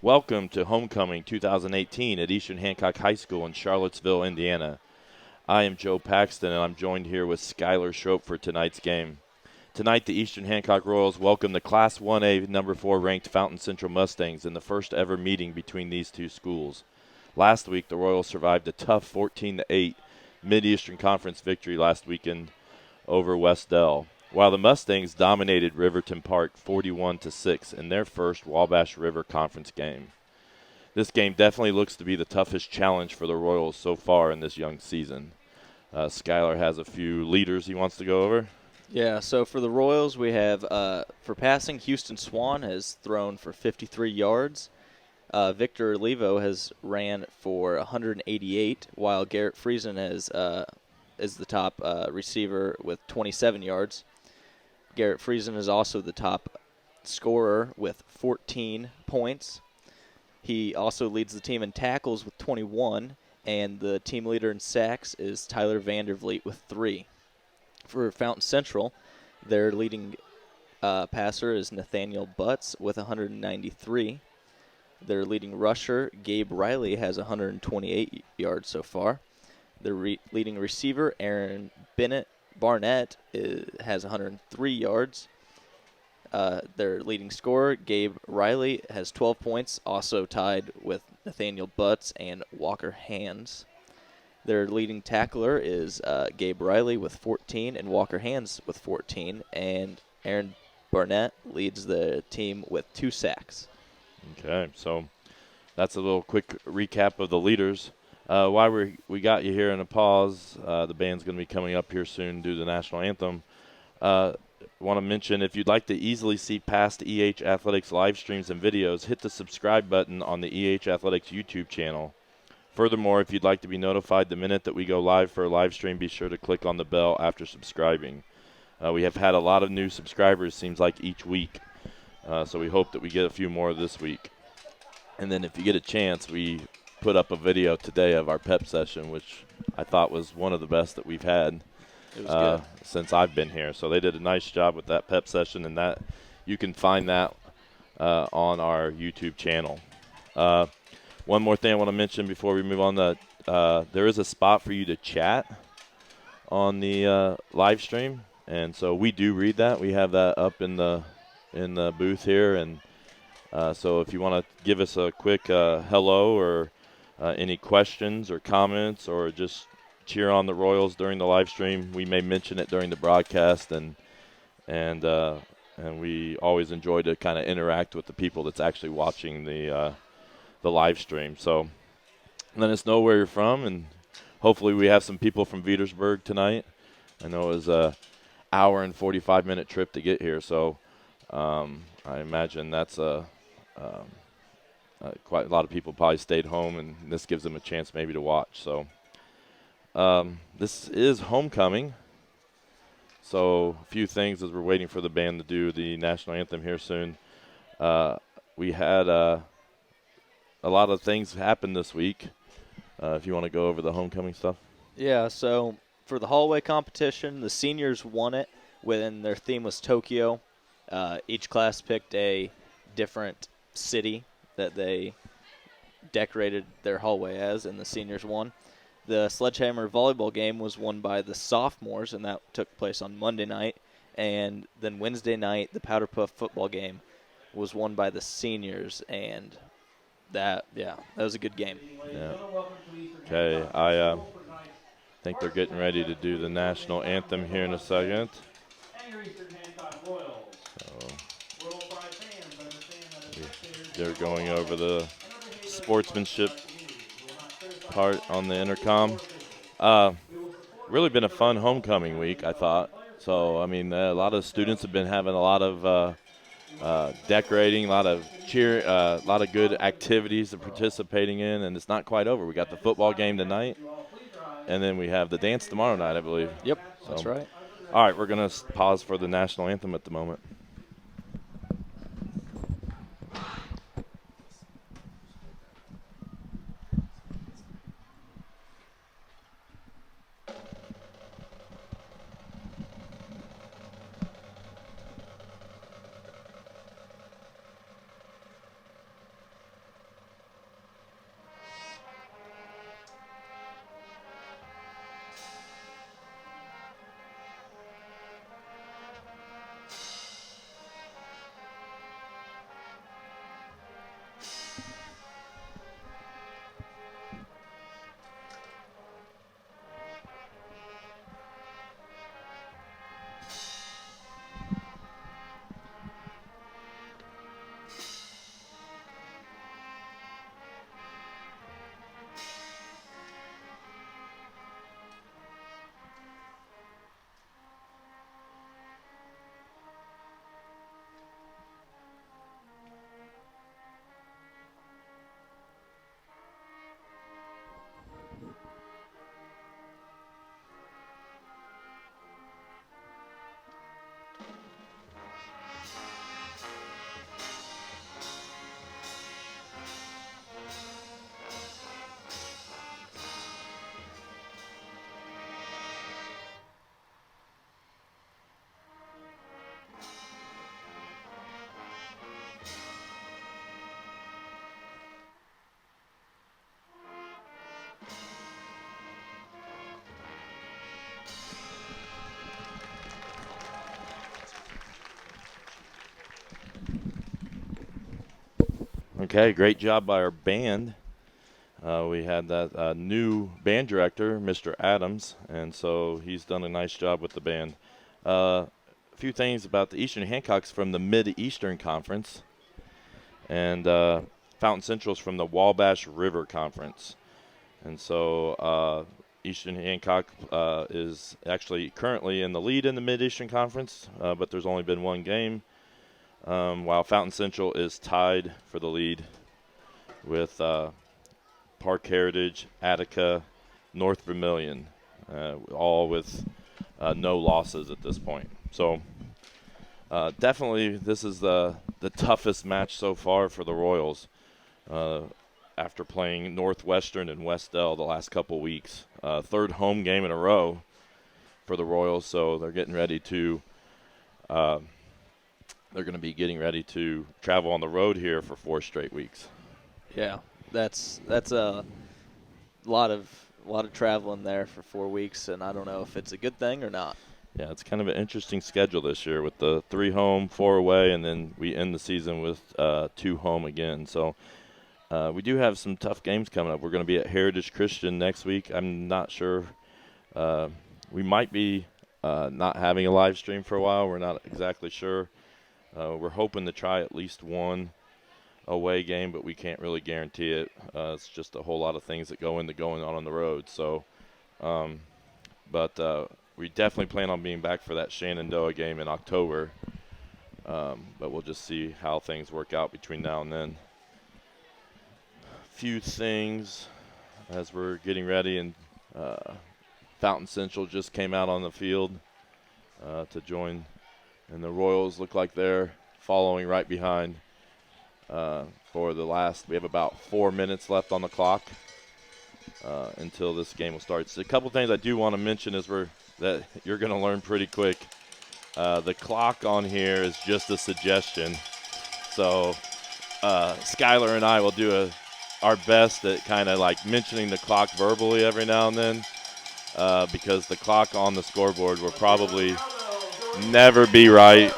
Welcome to Homecoming 2018 at Eastern Hancock High School in Charlottesville, Indiana. I am Joe Paxton, and I'm joined here with Skylar Schroep for tonight's game. Tonight, the Eastern Hancock Royals welcome the Class 1A number 4 ranked Fountain Central Mustangs in the first ever meeting between these two schools. Last week, the Royals survived a tough 14-8 Mid-Eastern Conference victory last weekend over West Dell, while the Mustangs dominated Riverton Park 41-6 in their first Wabash River Conference game. This game definitely looks to be the toughest challenge for the Royals so far in this young season. Skylar has a few leaders he wants to go over. Yeah, so for the Royals, we have, for passing, Houston Swan has thrown for 53 yards. Victor Levo has ran for 188, while Garrett Friesen is the top receiver with 27 yards. Garrett Friesen is also the top scorer with 14 points. He also leads the team in tackles with 21, and the team leader in sacks is Tyler Vandervliet with 3. For Fountain Central, their leading passer is Nathaniel Butts with 193. Their leading rusher, Gabe Riley, has 128 yards so far. Their leading receiver, Aaron Barnett, has 103 yards. Their leading scorer, Gabe Riley, has 12 points, also tied with Nathaniel Butts and Walker Hands. Their leading tackler is Gabe Riley with 14 and Walker Hands with 14. And Aaron Barnett leads the team with 2 sacks. Okay, so that's a little quick recap of the leaders. While we got you here in a pause, the band's going to be coming up here soon due to the national anthem. Want to mention, if you'd like to easily see past EH Athletics live streams and videos, hit the subscribe button on the EH Athletics YouTube channel. Furthermore, if you'd like to be notified the minute that we go live for a live stream, be sure to click on the bell after subscribing. We have had a lot of new subscribers, seems like each week, so we hope that we get a few more this week. And then if you get a chance, we put up a video today of our pep session, which I thought was one of the best that we've had since I've been here. So they did a nice job with that pep session, and that you can find that on our YouTube channel. One more thing I want to mention before we move on, there is a spot for you to chat on the live stream, and so we do read that. We have that up in the booth here, and so if you want to give us a quick hello or any questions or comments or just cheer on the Royals during the live stream, we may mention it during the broadcast, and we always enjoy to kind of interact with the people that's actually watching the live stream. So let us know where you're from, and hopefully we have some people from Petersburg tonight. I know it was a hour and 45-minute trip to get here, so I imagine that's quite a lot of people probably stayed home, and this gives them a chance maybe to watch. So this is homecoming. So a few things as we're waiting for the band to do the national anthem here soon. We had a lot of things happened this week. If you want to go over the homecoming stuff. Yeah, so for the hallway competition, the seniors won it when their theme was Tokyo. Each class picked a different city that they decorated their hallway as, and the seniors won. The sledgehammer volleyball game was won by the sophomores, and that took place on Monday night. And then Wednesday night, the powder puff football game was won by the seniors, and that was a good game. Yeah. Okay, I think they're getting ready to do the national anthem here in a second. So they're going over the sportsmanship part on the intercom. Really been a fun homecoming week, I thought. So, I mean, a lot of students have been having a lot of decorating, a lot of cheer, a lot of good activities they're participating in, and it's not quite over. We got the football game tonight, and then we have the dance tomorrow night, I believe. Yep, that's right. All right, we're going to pause for the national anthem at the moment. Okay, great job by our band. We had that new band director, Mr. Adams, and so he's done a nice job with the band. A few things about the Eastern Hancocks from the Mid-Eastern Conference, and Fountain Central's from the Wabash River Conference. And so Eastern Hancock is actually currently in the lead in the Mid-Eastern Conference, but there's only been one game, while Fountain Central is tied for the lead with Park Heritage, Attica, North Vermilion, all with no losses at this point. So definitely this is the toughest match so far for the Royals after playing Northwestern and Westell the last couple weeks. Third home game in a row for the Royals, so they're getting ready to they're going to be getting ready to travel on the road here for 4 straight weeks. Yeah, that's a lot of traveling there for 4 weeks, and I don't know if it's a good thing or not. Yeah, it's kind of an interesting schedule this year with the 3 home, 4 away, and then we end the season with 2 home again. So we do have some tough games coming up. We're going to be at Heritage Christian next week. I'm not sure. We might be not having a live stream for a while. We're not exactly sure. We're hoping to try at least one away game, but we can't really guarantee it. It's just a whole lot of things that go into going on the road. So, but we definitely plan on being back for that Shenandoah game in October. But we'll just see how things work out between now and then. Few things as we're getting ready, and Fountain Central just came out on the field to join, and the Royals look like they're following right behind for the last. We have about 4 minutes left on the clock until this game will start. So a couple things I do want to mention is that you're going to learn pretty quick. The clock on here is just a suggestion, so Skylar and I will do our best at kind of like mentioning the clock verbally every now and then, because the clock on the scoreboard will probably never be right,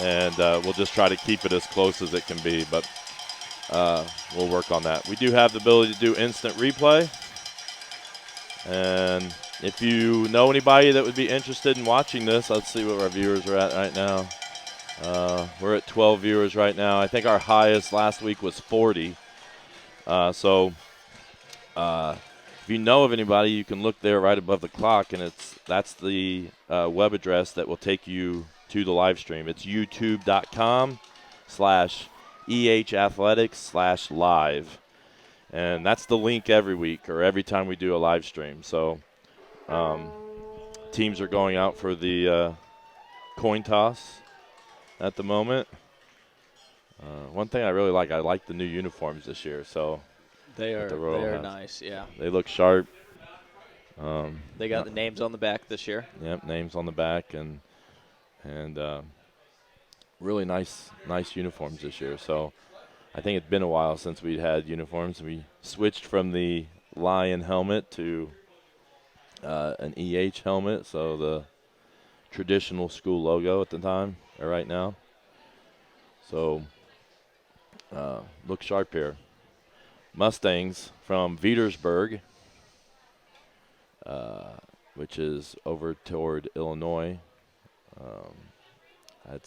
and we'll just try to keep it as close as it can be, but we'll work on that. We do have the ability to do instant replay, and if you know anybody that would be interested in watching this, let's see what our viewers are at right now. We're at 12 viewers right now. I think our highest last week was 40. So if you know of anybody, you can look there right above the clock, and that's the web address that will take you to the live stream. It's youtube.com/ehathletics/live. And that's the link every week or every time we do a live stream. So teams are going out for the coin toss at the moment. One thing I really like, I like the new uniforms this year. So they are nice, yeah. They look sharp. They got the names on the back this year. Yep, names on the back, and really nice uniforms this year. So I think it's been a while since we had uniforms. We switched from the Lion helmet to an EH helmet, so the traditional school logo at the time or right now. So look sharp here. Mustangs from Vetersburg, which is over toward Illinois. I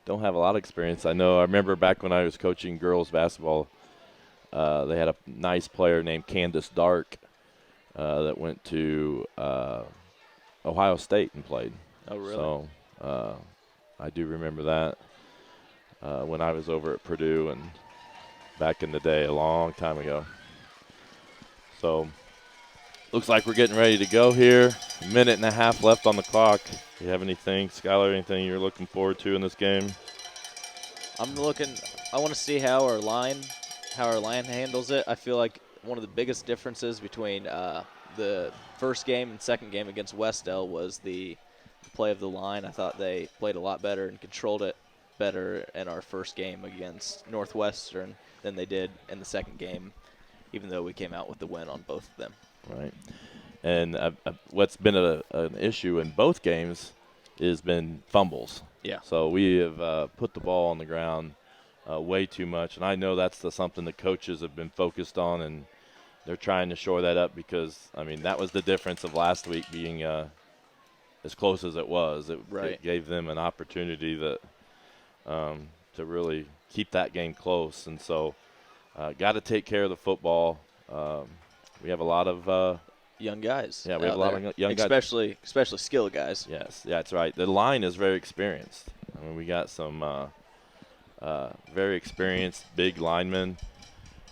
don't have a lot of experience. I remember back when I was coaching girls basketball, they had a nice player named Candace Dark that went to Ohio State and played. Oh, really? So I do remember that when I was over at Purdue and back in the day, a long time ago. So looks like we're getting ready to go here. A minute and a half left on the clock. Do you have anything, Skylar, anything you're looking forward to in this game? I want to see how our line handles it. I feel like one of the biggest differences between the first game and second game against Westell was the play of the line. I thought they played a lot better and controlled it better in our first game against Northwestern than they did in the second game, even though we came out with the win on both of them. Right. And what's been an issue in both games has been fumbles. Yeah. So we have put the ball on the ground way too much, and I know that's something the coaches have been focused on, and they're trying to shore that up because, I mean, that was the difference of last week being as close as it was. It gave them an opportunity that to really keep that game close, and so got to take care of the football. We have a lot of young guys. Yeah, we have a lot of young guys. Especially skilled guys. Yes, yeah, that's right. The line is very experienced. I mean, we got some very experienced big linemen,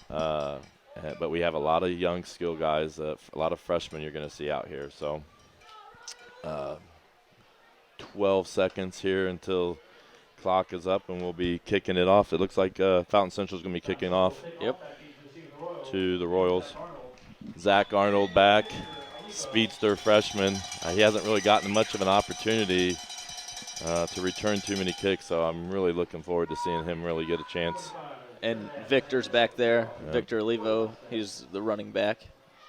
but we have a lot of young skill guys, a lot of freshmen you're going to see out here. So 12 seconds here until clock is up, and we'll be kicking it off. It looks like Fountain Central is going to be kicking off. Yep. To the Royals. Zach Arnold back, speedster freshman. He hasn't really gotten much of an opportunity to return too many kicks, so I'm really looking forward to seeing him really get a chance. And Victor's back there. Yep. Victor Olivo, he's the running back.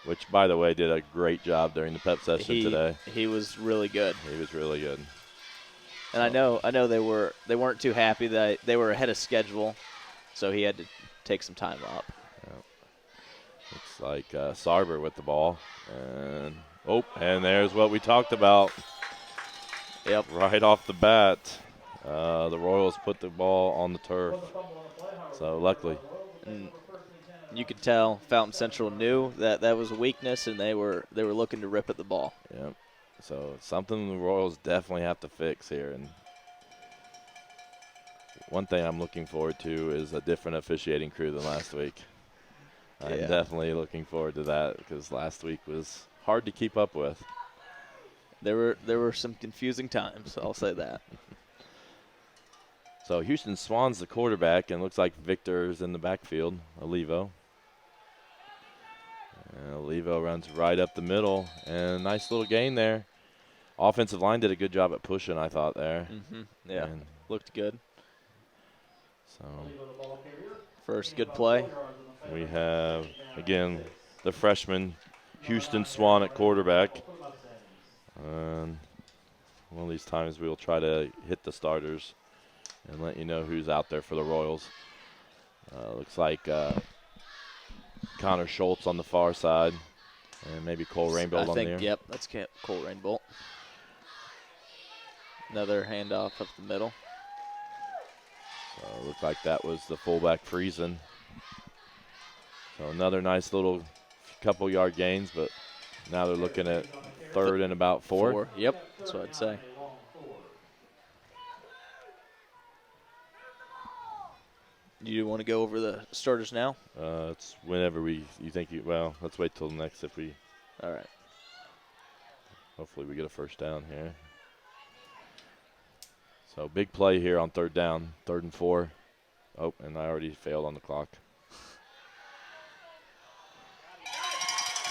Which, by the way, did a great job during the pep session today. He was really good. He was really good. And I know they weren't too happy that they were ahead of schedule, so he had to take some time off. Yep. Looks like Sarber with the ball, and there's what we talked about. Yep. Right off the bat, the Royals put the ball on the turf. So luckily, and you could tell Fountain Central knew that was a weakness, and they were looking to rip at the ball. Yep. So it's something the Royals definitely have to fix here. And one thing I'm looking forward to is a different officiating crew than last week. I'm definitely looking forward to that because last week was hard to keep up with. There were some confusing times, I'll say that. So Houston Swan's the quarterback, and looks like Victor's in the backfield, Olivo. And Olivo runs right up the middle, and nice little gain there. Offensive line did a good job at pushing, I thought, there. Mm-hmm. Yeah, and looked good. So first good play. We have, again, the freshman Houston Swan at quarterback. And one of these times we'll try to hit the starters and let you know who's out there for the Royals. Looks like Connor Schultz on the far side, and maybe Cole Rainbolt on there. Yep, that's Cole Rainbolt. Another handoff up the middle. So it looked like that was the fullback Friesen. So another nice little couple yard gains, but now they're looking at third and about four. Yep, that's what I'd say. Do you want to go over the starters now? It's whenever you think well, let's wait till next if we. All right. Hopefully we get a first down here. So big play here on third down, 3rd and 4. Oh, and I already failed on the clock.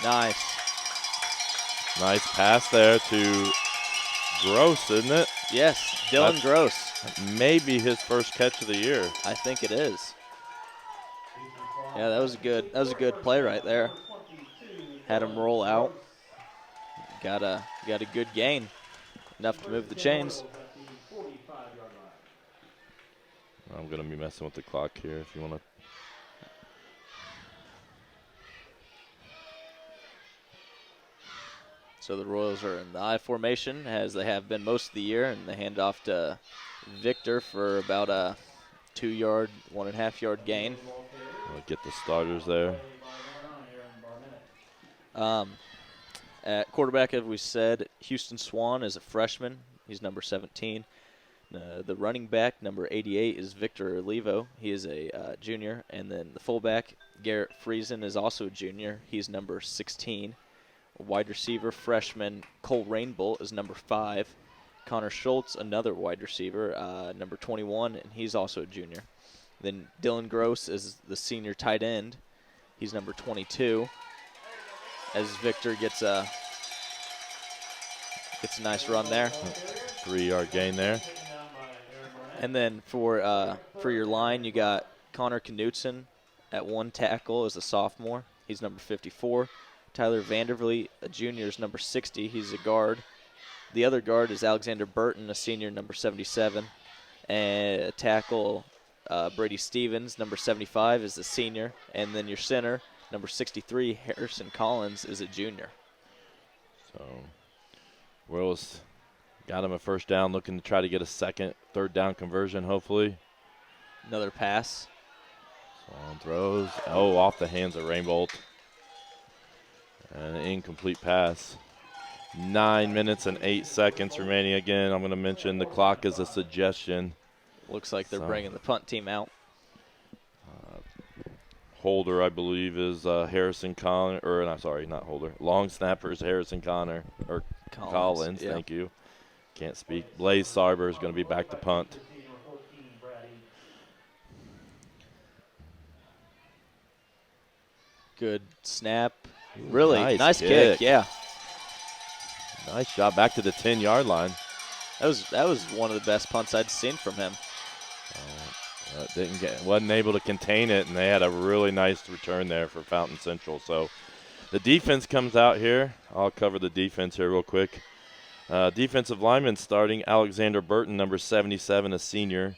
Nice. Nice pass there to Gross, isn't it? Yes, Dylan Gross. Maybe his first catch of the year. I think it is. Yeah, that was a good play right there. Had him roll out. Got a good gain. Enough to move the chains. I'm going to be messing with the clock here if you want to. So the Royals are in the I formation, as they have been most of the year, and they hand off to Victor for about a 2-yard, 1.5-yard gain. We'll get the starters there. At quarterback, as we said, Houston Swan is a freshman. He's number 17. The running back, number 88, is Victor Olivo. He is a junior. And then the fullback, Garrett Friesen, is also a junior. He's number 16. Wide receiver, freshman, Cole Rainbolt, is number 5. Connor Schultz, another wide receiver, number 21, and he's also a junior. Then Dylan Gross is the senior tight end. He's number 22. As Victor gets a nice run there. 3-yard gain there. And then for your line, you got Connor Knutson at 1 tackle as a sophomore. He's number 54. Tyler Vandervliet, a junior, is number 60. He's a guard. The other guard is Alexander Burton, a senior, number 77. And a tackle, Brady Stevens, number 75, is the senior. And then your center, number 63, Harrison Collins, is a junior. So Royals got him a first down, looking to try to get a second, third down conversion, hopefully. Another pass. Swan throws. Oh, off the hands of Rainbolt. And an incomplete pass. 9 minutes and 8 seconds remaining. Again, I'm going to mention the clock is a suggestion. Looks like they're bringing the punt team out. Holder, I believe, is Harrison Connor, or not, sorry, not Holder. Long snapper is Harrison Connor, or Collins, yeah. thank you. Can't speak. Blaze Sarber is going to be back to punt. Good snap. Really nice kick. yeah. Nice shot back to the 10-yard line. That was one of the best punts I'd seen from him. Wasn't able to contain it, and they had a really nice return there for Fountain Central. So the defense comes out here. I'll cover the defense here real quick. Defensive lineman starting Alexander Burton, number 77, a senior.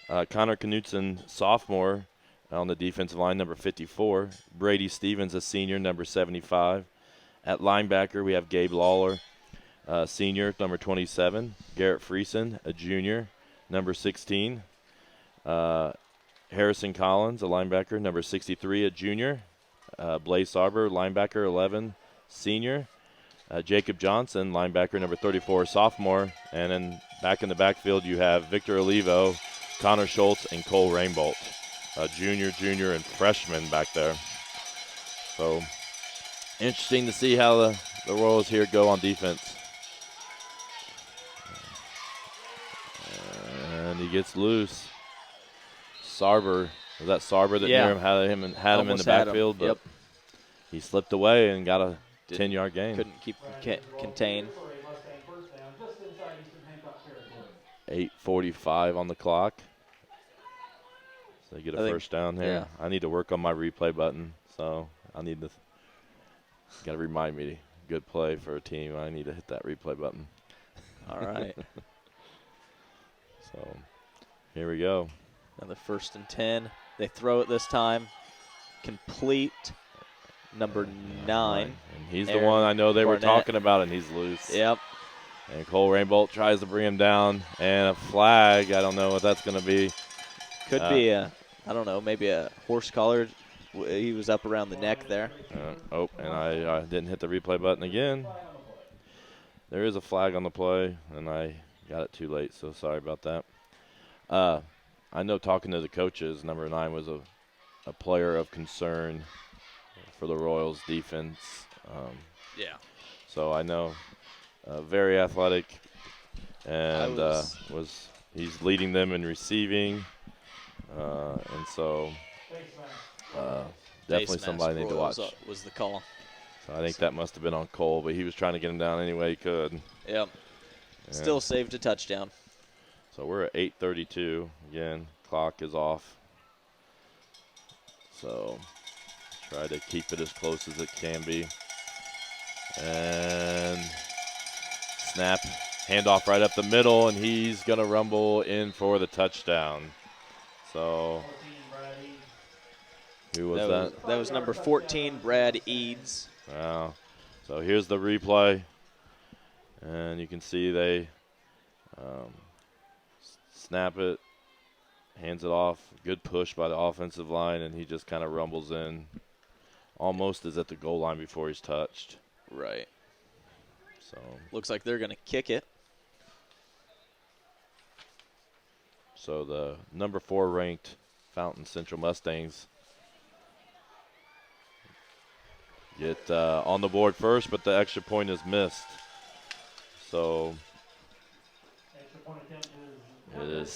Connor Knutson, sophomore, on the defensive line, number 54. Brady Stevens, a senior, number 75. At linebacker, we have Gabe Lawler, senior, number 27. Garrett Friesen, a junior, number 16. Harrison Collins, a linebacker, number 63, a junior. Blaze Sarber, linebacker, 11, senior. Jacob Johnson, linebacker, number 34, sophomore. And then back in the backfield, you have Victor Olivo, Connor Schultz, and Cole Rainbolt, junior, and freshman back there. So interesting to see how the Royals here go on defense. And he gets loose. Sarber, was that Sarber that near him had him in the backfield? But he slipped away and got a 10-yard gain. Couldn't keep contained. 8:45 on the clock. So they get a first down here. Yeah. I need to work on my replay button, so I need to. Got to remind me. Good play for a team. I need to hit that replay button. All right. So here we go. Another 1st and 10. They throw it this time. Complete. Number 9. And he's the one I know they were talking about, and he's loose. Yep. And Cole Rainbolt tries to bring him down, and a flag. I don't know what that's going to be. Could be I don't know, maybe a horse collar. He was up around the neck there. And I didn't hit the replay button again. There is a flag on the play, and I got it too late, so sorry about that. I know talking to the coaches, number 9 was a player of concern for the Royals defense. So I know very athletic, and he's leading them in receiving, and so definitely somebody I need to watch. Was the call. So I think that must have been on Cole, but he was trying to get him down any way he could. Yep. Still saved a touchdown. So we're at 8:32. Again, clock is off. So try to keep it as close as it can be. And snap, handoff right up the middle, and he's going to rumble in for the touchdown. So who was that? That was number 14, Brad Eads. Wow. So here's the replay. And you can see they snap it, hands it off. Good push by the offensive line, and he just kind of rumbles in. Almost is at the goal line before he's touched. Right. So looks like they're going to kick it. So the number 4 ranked Fountain Central Mustangs get on the board first, but the extra point is missed. So it is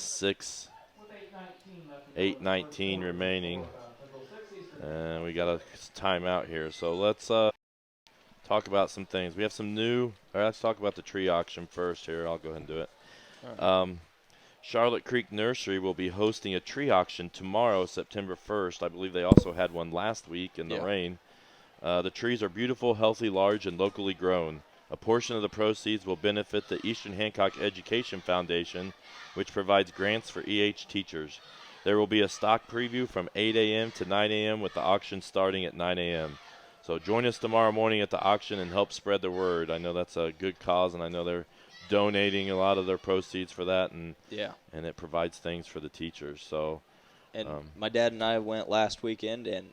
8:19 remaining, and we got a timeout here. So let's talk about some things. We have some new. Let's talk about the tree auction first here. I'll go ahead and do it. Right. Charlotte Creek Nursery will be hosting a tree auction tomorrow, September 1st. I believe they also had one last week in the rain. The trees are beautiful, healthy, large, and locally grown. A portion of the proceeds will benefit the Eastern Hancock Education Foundation, which provides grants for EH teachers. There will be a stock preview from 8 a.m. to 9 a.m. with the auction starting at 9 a.m. So join us tomorrow morning at the auction and help spread the word. I know that's a good cause, and I know they're donating a lot of their proceeds for that, and it provides things for the teachers. So, and my dad and I went last weekend, and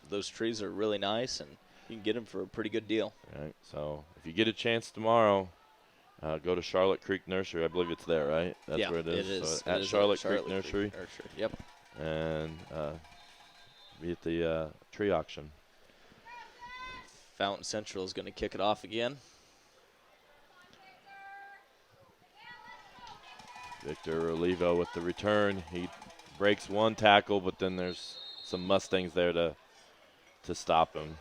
those trees are really nice, and you can get them for a pretty good deal. Right. So if you get a chance tomorrow, go to Charlotte Creek Nursery. I believe it's there, right? That's where it is. It is. So at Charlotte Creek Nursery. Yep. And be at the tree auction. Fountain Central is going to kick it off again. Victor Olivo with the return. He breaks one tackle, but then there's some Mustangs there to stop him.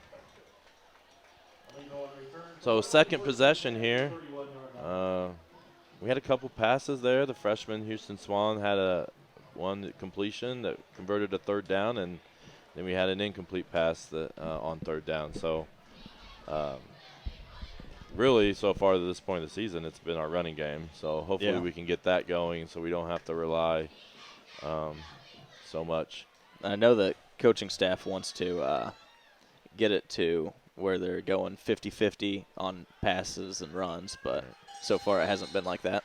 So second possession here. We had a couple passes there. The freshman Houston Swan had one completion that converted to third down, and then we had an incomplete pass on third down. So really, so far to this point of the season, it's been our running game. So hopefully we can get that going so we don't have to rely so much. I know the coaching staff wants to get it to where they're going 50-50 on passes and runs, but so far it hasn't been like that.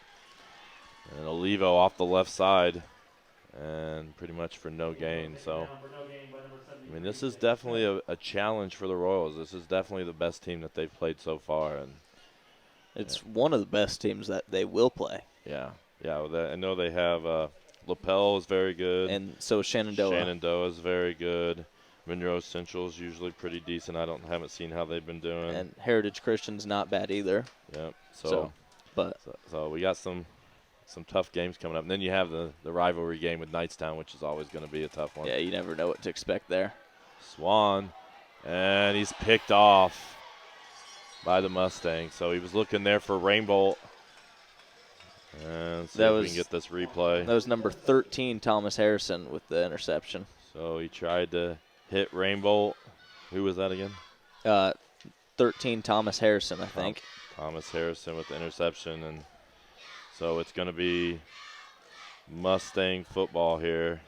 And Olivo off the left side and pretty much for no gain. So, I mean, this is definitely a challenge for the Royals. This is definitely the best team that they've played so far. And it's one of the best teams that they will play. Yeah. I know they have Lapel is very good. And so is Shenandoah. Shenandoah is very good. Monroe Central is usually pretty decent. Haven't seen how they've been doing. And Heritage Christian's not bad either. Yep. So we got some tough games coming up. And then you have the rivalry game with Knightstown, which is always going to be a tough one. Yeah, you never know what to expect there. Swan, and he's picked off by the Mustang. So he was looking there for Rainbolt. And see if we can get this replay. That was number 13, Thomas Harrison, with the interception. So he tried to hit Rainbolt. Who was that again? 13, Thomas Harrison, I think. Thomas Harrison with the interception. And so it's going to be Mustang football here.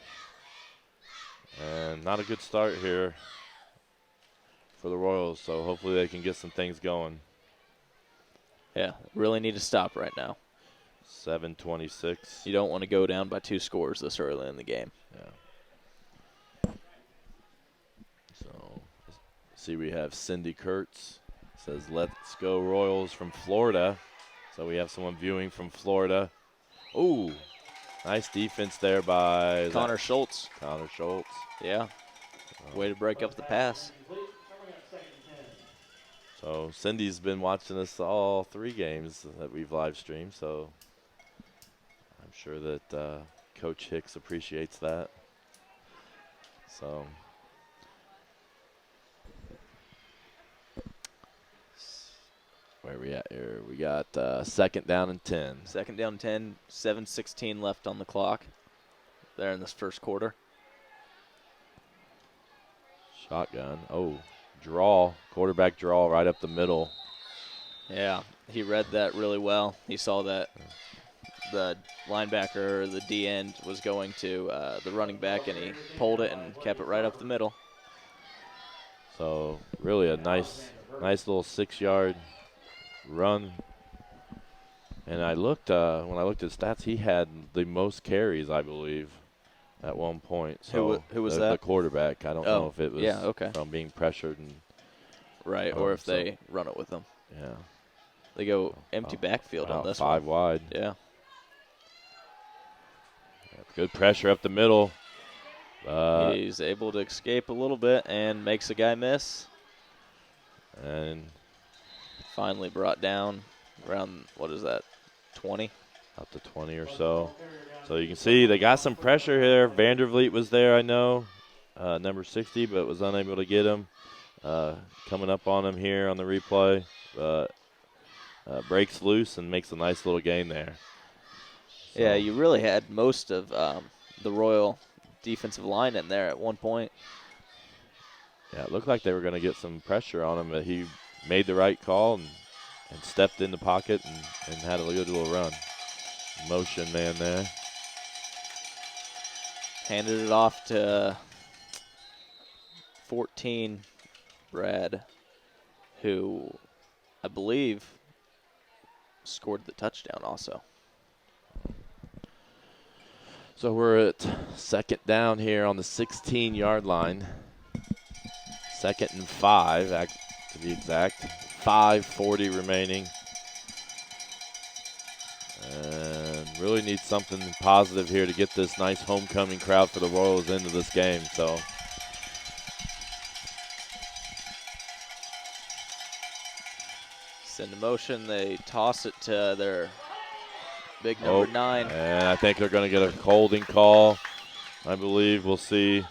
And not a good start here for the Royals. So hopefully they can get some things going. Yeah, really need to stop right now. 7:26. You don't want to go down by 2 scores this early in the game. Yeah. So, see, we have Cindy Kurtz. Says, "Let's go Royals" from Florida. So we have someone viewing from Florida. Ooh, nice defense there by Connor Schultz. Connor Schultz. Yeah. Way to break up the pass. So Cindy's been watching us all 3 games that we've live streamed. So I'm sure that Coach Hicks appreciates that. So where are we at here? We got second down and 10. Second down 10, 7:16 left on the clock there in this first quarter. Shotgun. Oh, draw. Quarterback draw right up the middle. Yeah, he read that really well. He saw that the linebacker or the D end was going to the running back, and he pulled it and kept it right up the middle. So really a nice little 6-yard run. And I looked when I looked at stats, he had the most carries, I believe, at one point. So who was that? The quarterback. I don't know if it was from being pressured and or if they run it with them. Yeah. They go empty backfield on this 5 one. wide. Yeah. Good pressure up the middle. He's able to escape a little bit and makes a guy miss. And finally brought down around, 20? Up to 20 or so. So you can see they got some pressure here. Vandervliet was there, I know, number 60, but was unable to get him. Coming up on him here on the replay. Breaks loose and makes a nice little gain there. So. Yeah, you really had most of the Royal defensive line in there at one point. Yeah, it looked like they were going to get some pressure on him, but he made the right call and stepped in the pocket and had a good little run. Motion man there. Handed it off to 14, Brad, who I believe scored the touchdown also. So we're at second down here on the 16-yard line. 2nd and 5, to be exact. 5:40 remaining. And really need something positive here to get this nice homecoming crowd for the Royals into this game. So send a motion. They toss it to their big number 9. And I think they're going to get a holding call. I believe we'll see.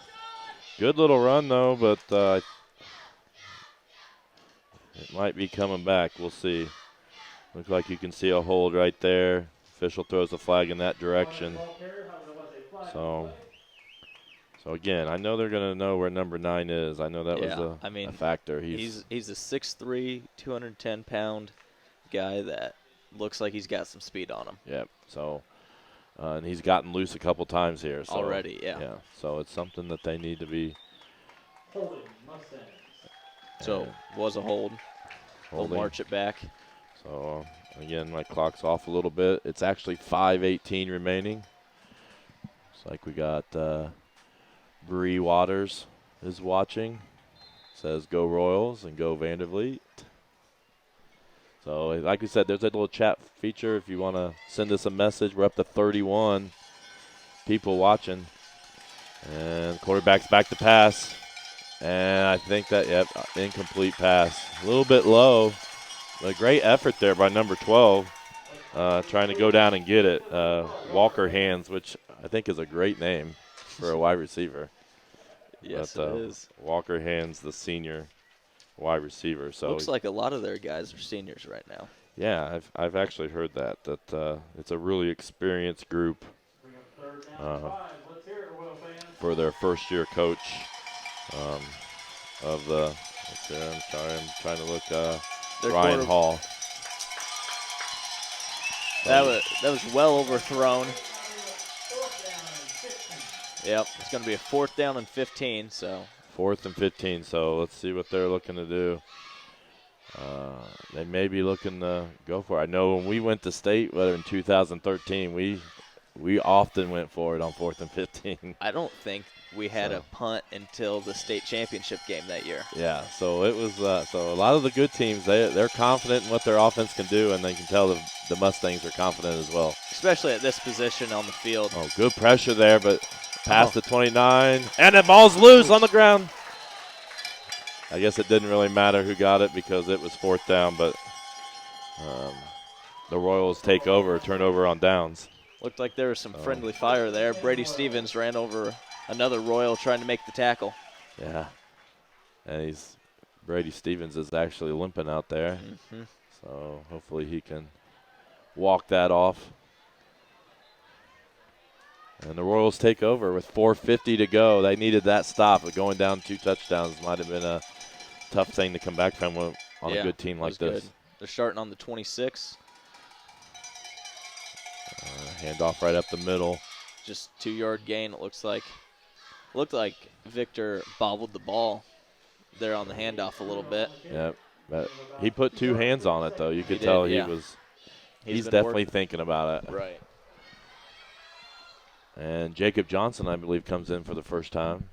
Good little run, though, but it might be coming back. We'll see. Looks like you can see a hold right there. Official throws a flag in that direction. So again, I know they're going to know where number 9 is. I know that was a factor. He's a 6'3", 210-pound guy that looks like he's got some speed on him. Yep. So, and he's gotten loose a couple times here. So, already, yeah. Yeah. So it's something that they need to be. So was a hold. They'll march it back. So again, my clock's off a little bit. It's actually 5:18 remaining. It's like we got Bree Waters is watching. Says go Royals and go Vandervliet. So like we said, there's a little chat feature if you want to send us a message. We're up to 31 people watching. And quarterback's back to pass. And I think that, incomplete pass. A little bit low. A great effort there by number 12, trying to go down and get it. Walker Hands, which I think is a great name for a wide receiver. Yes, but, it is. Walker Hands, the senior wide receiver. So looks like a lot of their guys are seniors right now. Yeah, I've actually heard that it's a really experienced group for their first-year coach of the. I'm trying to look. Ryan Hall. That was well overthrown. Yep, it's going to be a 4th down and 15. So 4th and 15. So let's see what they're looking to do. They may be looking to go for it. I know when we went to state, whether in 2013, we often went for it on 4th and 15. I don't think we had a punt until the state championship game that year. Yeah, so it was. So a lot of the good teams, they're confident in what their offense can do, and they can tell the Mustangs are confident as well. Especially at this position on the field. Oh, good pressure there, but past the 29, and the ball's loose on the ground. I guess it didn't really matter who got it because it was 4th down, but the Royals take over, turnover on downs. Looked like there was some friendly fire there. Brady Stevens ran over another Royal trying to make the tackle. Yeah. And Brady Stevens is actually limping out there. Mm-hmm. So hopefully he can walk that off. And the Royals take over with 4:50 to go. They needed that stop, but going down 2 touchdowns might have been a tough thing to come back from on a good team like this. Good. They're starting on the 26. Handoff right up the middle. Just 2-yard gain, it looks like. Looked like Victor bobbled the ball there on the handoff a little bit. Yeah, but he put 2 hands on it, though. You could tell he's definitely thinking about it. Right. And Jacob Johnson, I believe, comes in for the first time.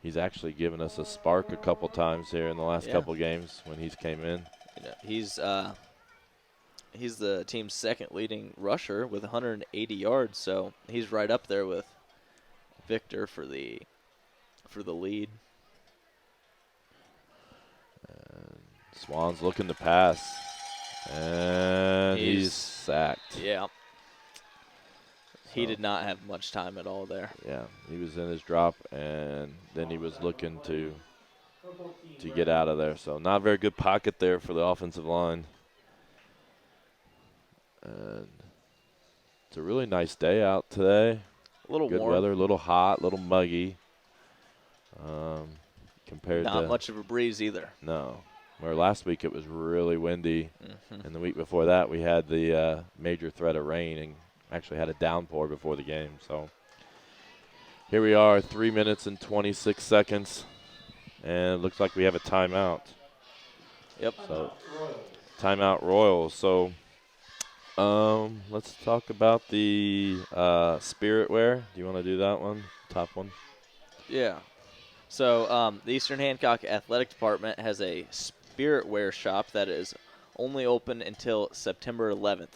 He's actually given us a spark a couple times here in the last couple games when he's came in. He's the team's 2nd leading rusher with 180 yards, so he's right up there with Victor for the lead. And Swan's looking to pass, and he's sacked. Yeah. He did not have much time at all there. Yeah, he was in his drop, and then he was looking to get out of there. So not a very good pocket there for the offensive line. And it's a really nice day out today. A little good warm. weather, a little hot, a little muggy. Compared not to much of a breeze either. No, where last week it was really windy, Mm-hmm. and the week before that we had the major threat of rain and actually had a downpour before the game. So here we are, 3 minutes and 26 seconds, and it looks like we have a timeout. Yep. So timeout Royals. So let's talk about the Spirit Wear. Do you want to do that one? Top one? Yeah. So the Eastern Hancock Athletic Department has a spirit wear shop that is only open until September 11th.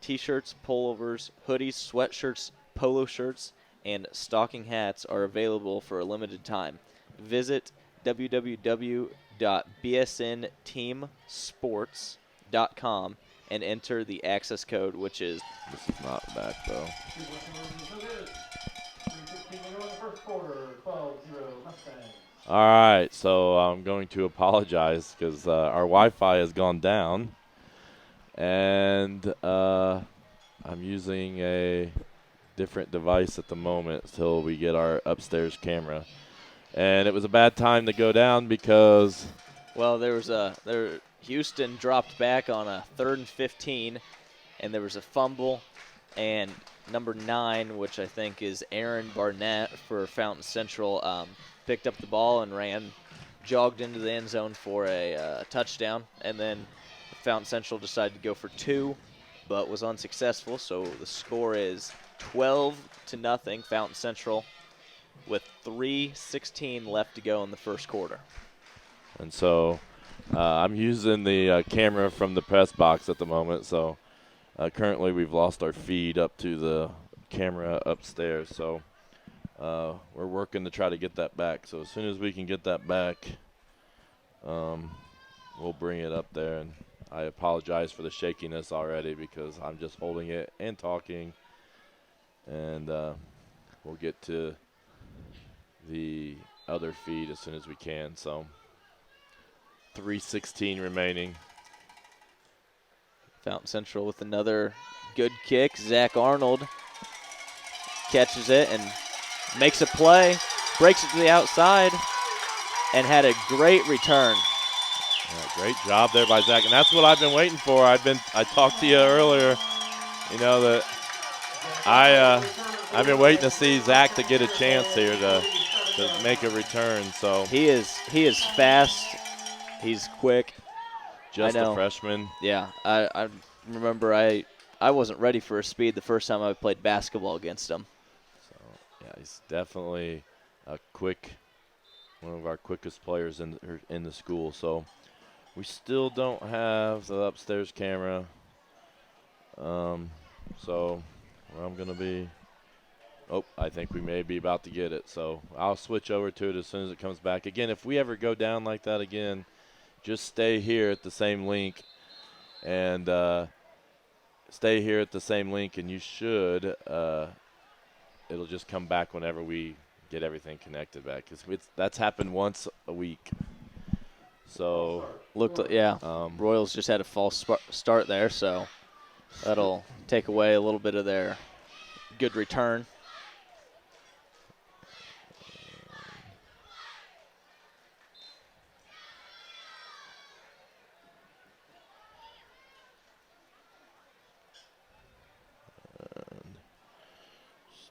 T-shirts, pullovers, hoodies, sweatshirts, polo shirts, and stocking hats are available for a limited time. Visit www.bsnteamsports.com and enter the access code, which is This is not back, though. All right, so I'm going to apologize because our Wi-Fi has gone down, and I'm using a different device at the moment until we get our upstairs camera. And it was a bad time to go down because Houston dropped back on a 3rd and 15, and there was a fumble, and number 9, which I think is Aaron Barnett for Fountain Central, picked up the ball and jogged into the end zone for a touchdown, and then Fountain Central decided to go for 2, but was unsuccessful. So the score is 12-0 Fountain Central, with 3:16 left to go in the first quarter. And so I'm using the camera from the press box at the moment. So currently we've lost our feed up to the camera upstairs. So we're working to try to get that back. So as soon as we can get that back, we'll bring it up there. And I apologize for the shakiness already because I'm just holding it and talking. And we'll get to the other feed as soon as we can. So 3:16 remaining. Fountain Central with another good kick. Zach Arnold catches it and makes a play, breaks it to the outside, and had a great return. Yeah, great job there by Zach, and that's what I've been waiting for. I talked to you earlier, that I've been waiting to see Zach to get a chance here to make a return. So he is fast. He's quick. Just a freshman. Yeah, I remember I wasn't ready for his speed the first time I played basketball against him. So yeah, he's definitely a one of our quickest players in the school. So we still don't have the upstairs camera. So where I'm gonna be. Oh, I think we may be about to get it. So I'll switch over to it as soon as it comes back. Again, if we ever go down like that again, just stay here at the same link and you should it'll just come back whenever we get everything connected back, because that's happened once a week. So Royals just had a false start there, so that'll take away a little bit of their good return.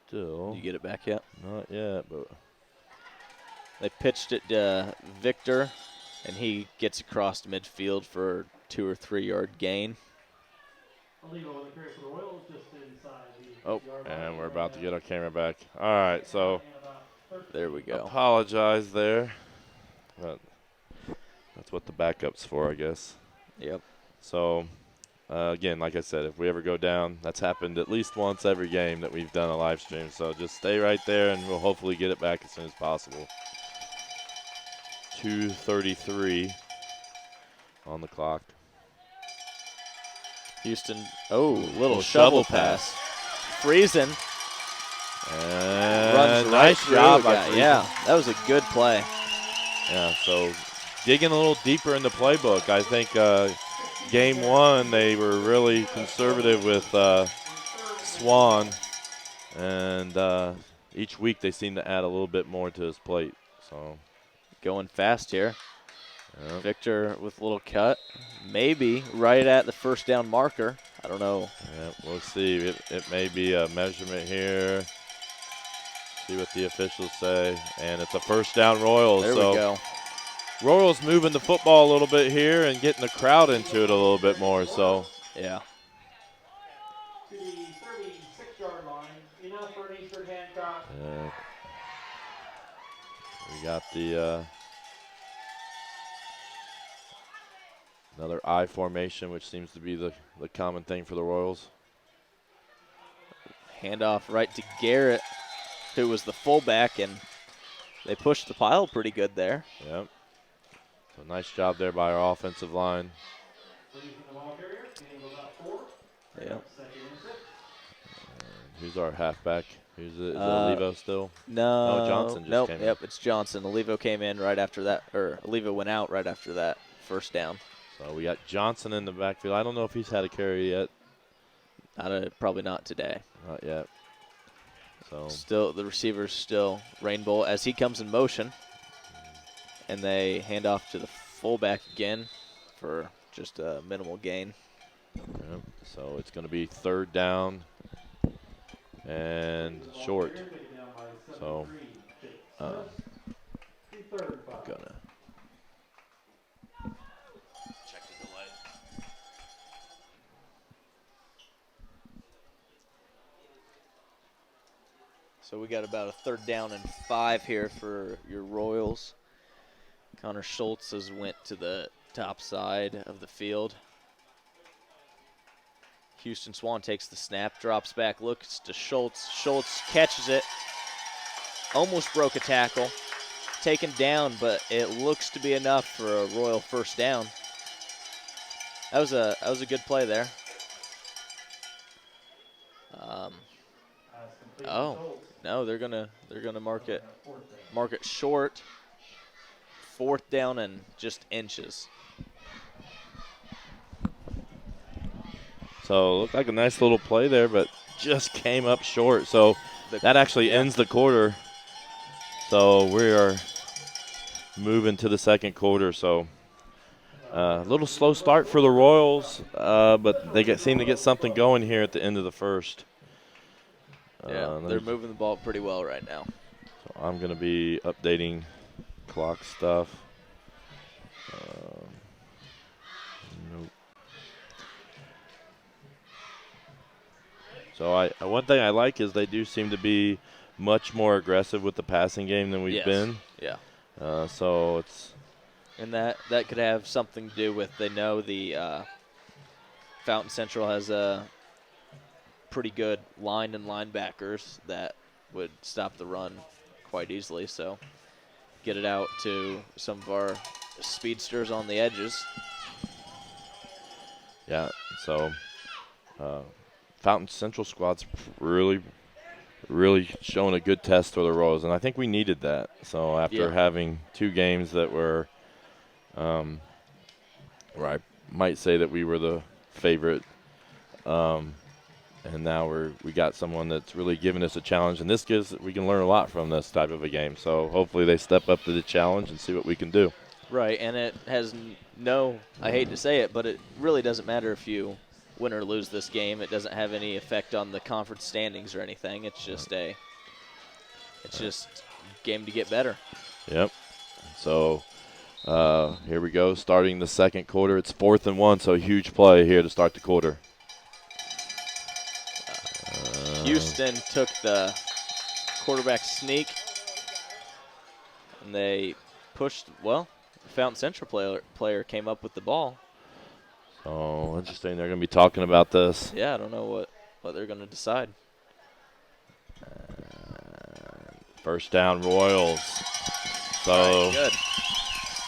Still. You get it back yet? Not yet, but they pitched it to Victor, and he gets across midfield for a 2 or 3 yard gain. Oh, and we're about to get our camera back. All right, so there we go. Apologize there, but that's what the backup's for, I guess. Yep. So. Again, like I said, if we ever go down, that's happened at least once every game that we've done a live stream. So just stay right there, and we'll hopefully get it back as soon as possible. 2:33 on the clock. Houston, little shovel pass. Friesen runs nice job by Friesen. Yeah, that was a good play. Yeah, so digging a little deeper in the playbook, I think Game 1, they were really conservative with Swan, and each week they seem to add a little bit more to his plate. So going fast here. Yep. Victor with a little cut, maybe right at the first down marker. I don't know. Yep, we'll see. It may be a measurement here. See what the officials say. And it's a first down Royals. There we go. Royals moving the football a little bit here and getting the crowd into it a little bit more. So yeah. To the 36-yard line, enough for an Eastern Hancock. We got the another I formation, which seems to be the common thing for the Royals. Handoff right to Garrett, who was the fullback, and they pushed the pile pretty good there. Yep. So nice job there by our offensive line. Yeah. Who's our halfback? Is it Levo still? No. Oh, Johnson just nope, came Yep, it's Johnson. Olivo came in right after that, or Olivo went out right after that first down. So we got Johnson in the backfield. I don't know if he's had a carry yet. Probably not today. Not yet. So Still, the receiver's still Rainbow as he comes in motion. And they hand off to the fullback again for just a minimal gain. yep. So it's going to be third down and short. So gonna check the delay. So we got about a third down and 5 here for your Royals. Connor Schultz has went to the top side of the field. Houston Swan takes the snap, drops back, looks to Schultz. Schultz catches it. Almost broke a tackle. Taken down, but it looks to be enough for a Royal first down. That was a good play there. No, they're gonna mark it short. Fourth down and just inches. So it looked like a nice little play there, but just came up short. So that actually ends the quarter. So we are moving to the second quarter. So a little slow start for the Royals, but they seem to get something going here at the end of the first. Yeah, they're moving the ball pretty well right now. So I'm going to be updating clock stuff. Nope. So one thing I like is they do seem to be much more aggressive with the passing game than we've been. Yeah. So it's. And that could have something to do with they know the Fountain Central has a pretty good line and linebackers that would stop the run quite easily. So get it out to some of our speedsters on the edges. Yeah, so Fountain Central squad's really showing a good test for the Royals, and I think we needed that. So after having 2 games that were where I might say that we were the favorite, and now we got someone that's really giving us a challenge, and we can learn a lot from this type of a game. So hopefully they step up to the challenge and see what we can do. Right, and it has I hate to say it, but it really doesn't matter if you win or lose this game. It doesn't have any effect on the conference standings or anything. It's just game to get better. Yep. So here we go, starting the second quarter. It's 4th and 1, so a huge play here to start the quarter. Houston took the quarterback sneak, and they pushed. Well, the Fountain Central player came up with the ball. So interesting. They're going to be talking about this. Yeah, I don't know what they're going to decide. First down, Royals. So good.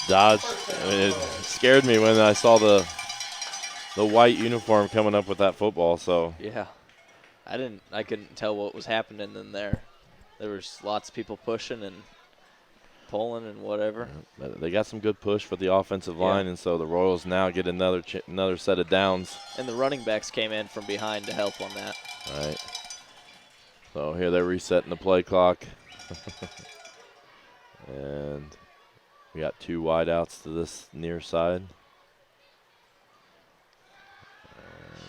Dodge. It scared me when I saw the white uniform coming up with that football. So yeah. I couldn't tell what was happening in there. There was lots of people pushing and pulling and whatever. But they got some good push for the offensive line, and so the Royals now get another set of downs. And the running backs came in from behind to help on that. All right. So here they're resetting the play clock. And We got 2 wideouts to this near side.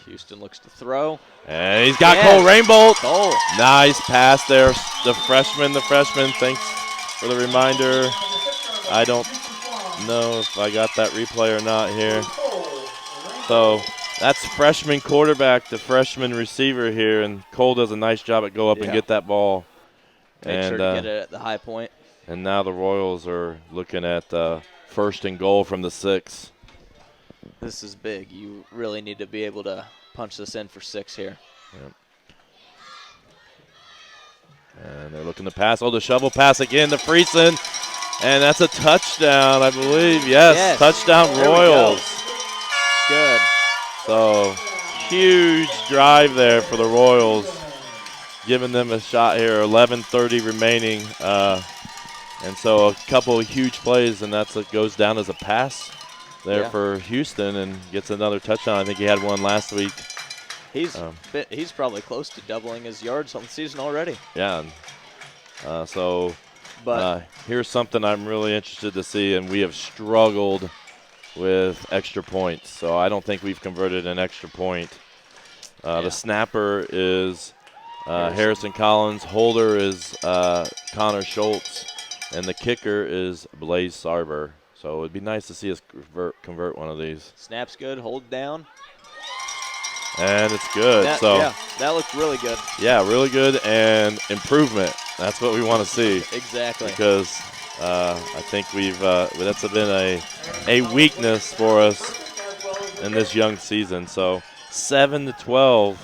Houston looks to throw. And he's got Yes. Cole Rainbolt. Cole. Nice pass there. The freshman. Thanks for the reminder. I don't know if I got that replay or not here. So that's freshman quarterback, the freshman receiver here, and Cole does a nice job at go up and get that ball. Make sure to get it at the high point. And now the Royals are looking at first and goal from the 6. This is big. You really need to be able to punch this in for 6 here. Yep. And they're looking to pass. Oh, the shovel pass again to Friesen. And that's a touchdown, I believe. Yes. Touchdown Royals. Good. So, huge drive there for the Royals, giving them a shot here. 11:30 remaining. And so a couple of huge plays, and that's what goes down as a pass there for Houston and gets another touchdown. I think he had one last week. He's probably close to doubling his yards on the season already. Yeah. But here's something I'm really interested to see, and we have struggled with extra points. So I don't think we've converted an extra point. The snapper is Harrison Collins. Holder is Connor Schultz. And the kicker is Blaze Sarber. So it would be nice to see us convert one of these. Snap's good. Hold down. And it's good. That looked really good. Yeah, really good and improvement. That's what we want to see. Exactly. Because I think that's been a weakness for us in this young season. So 7-12,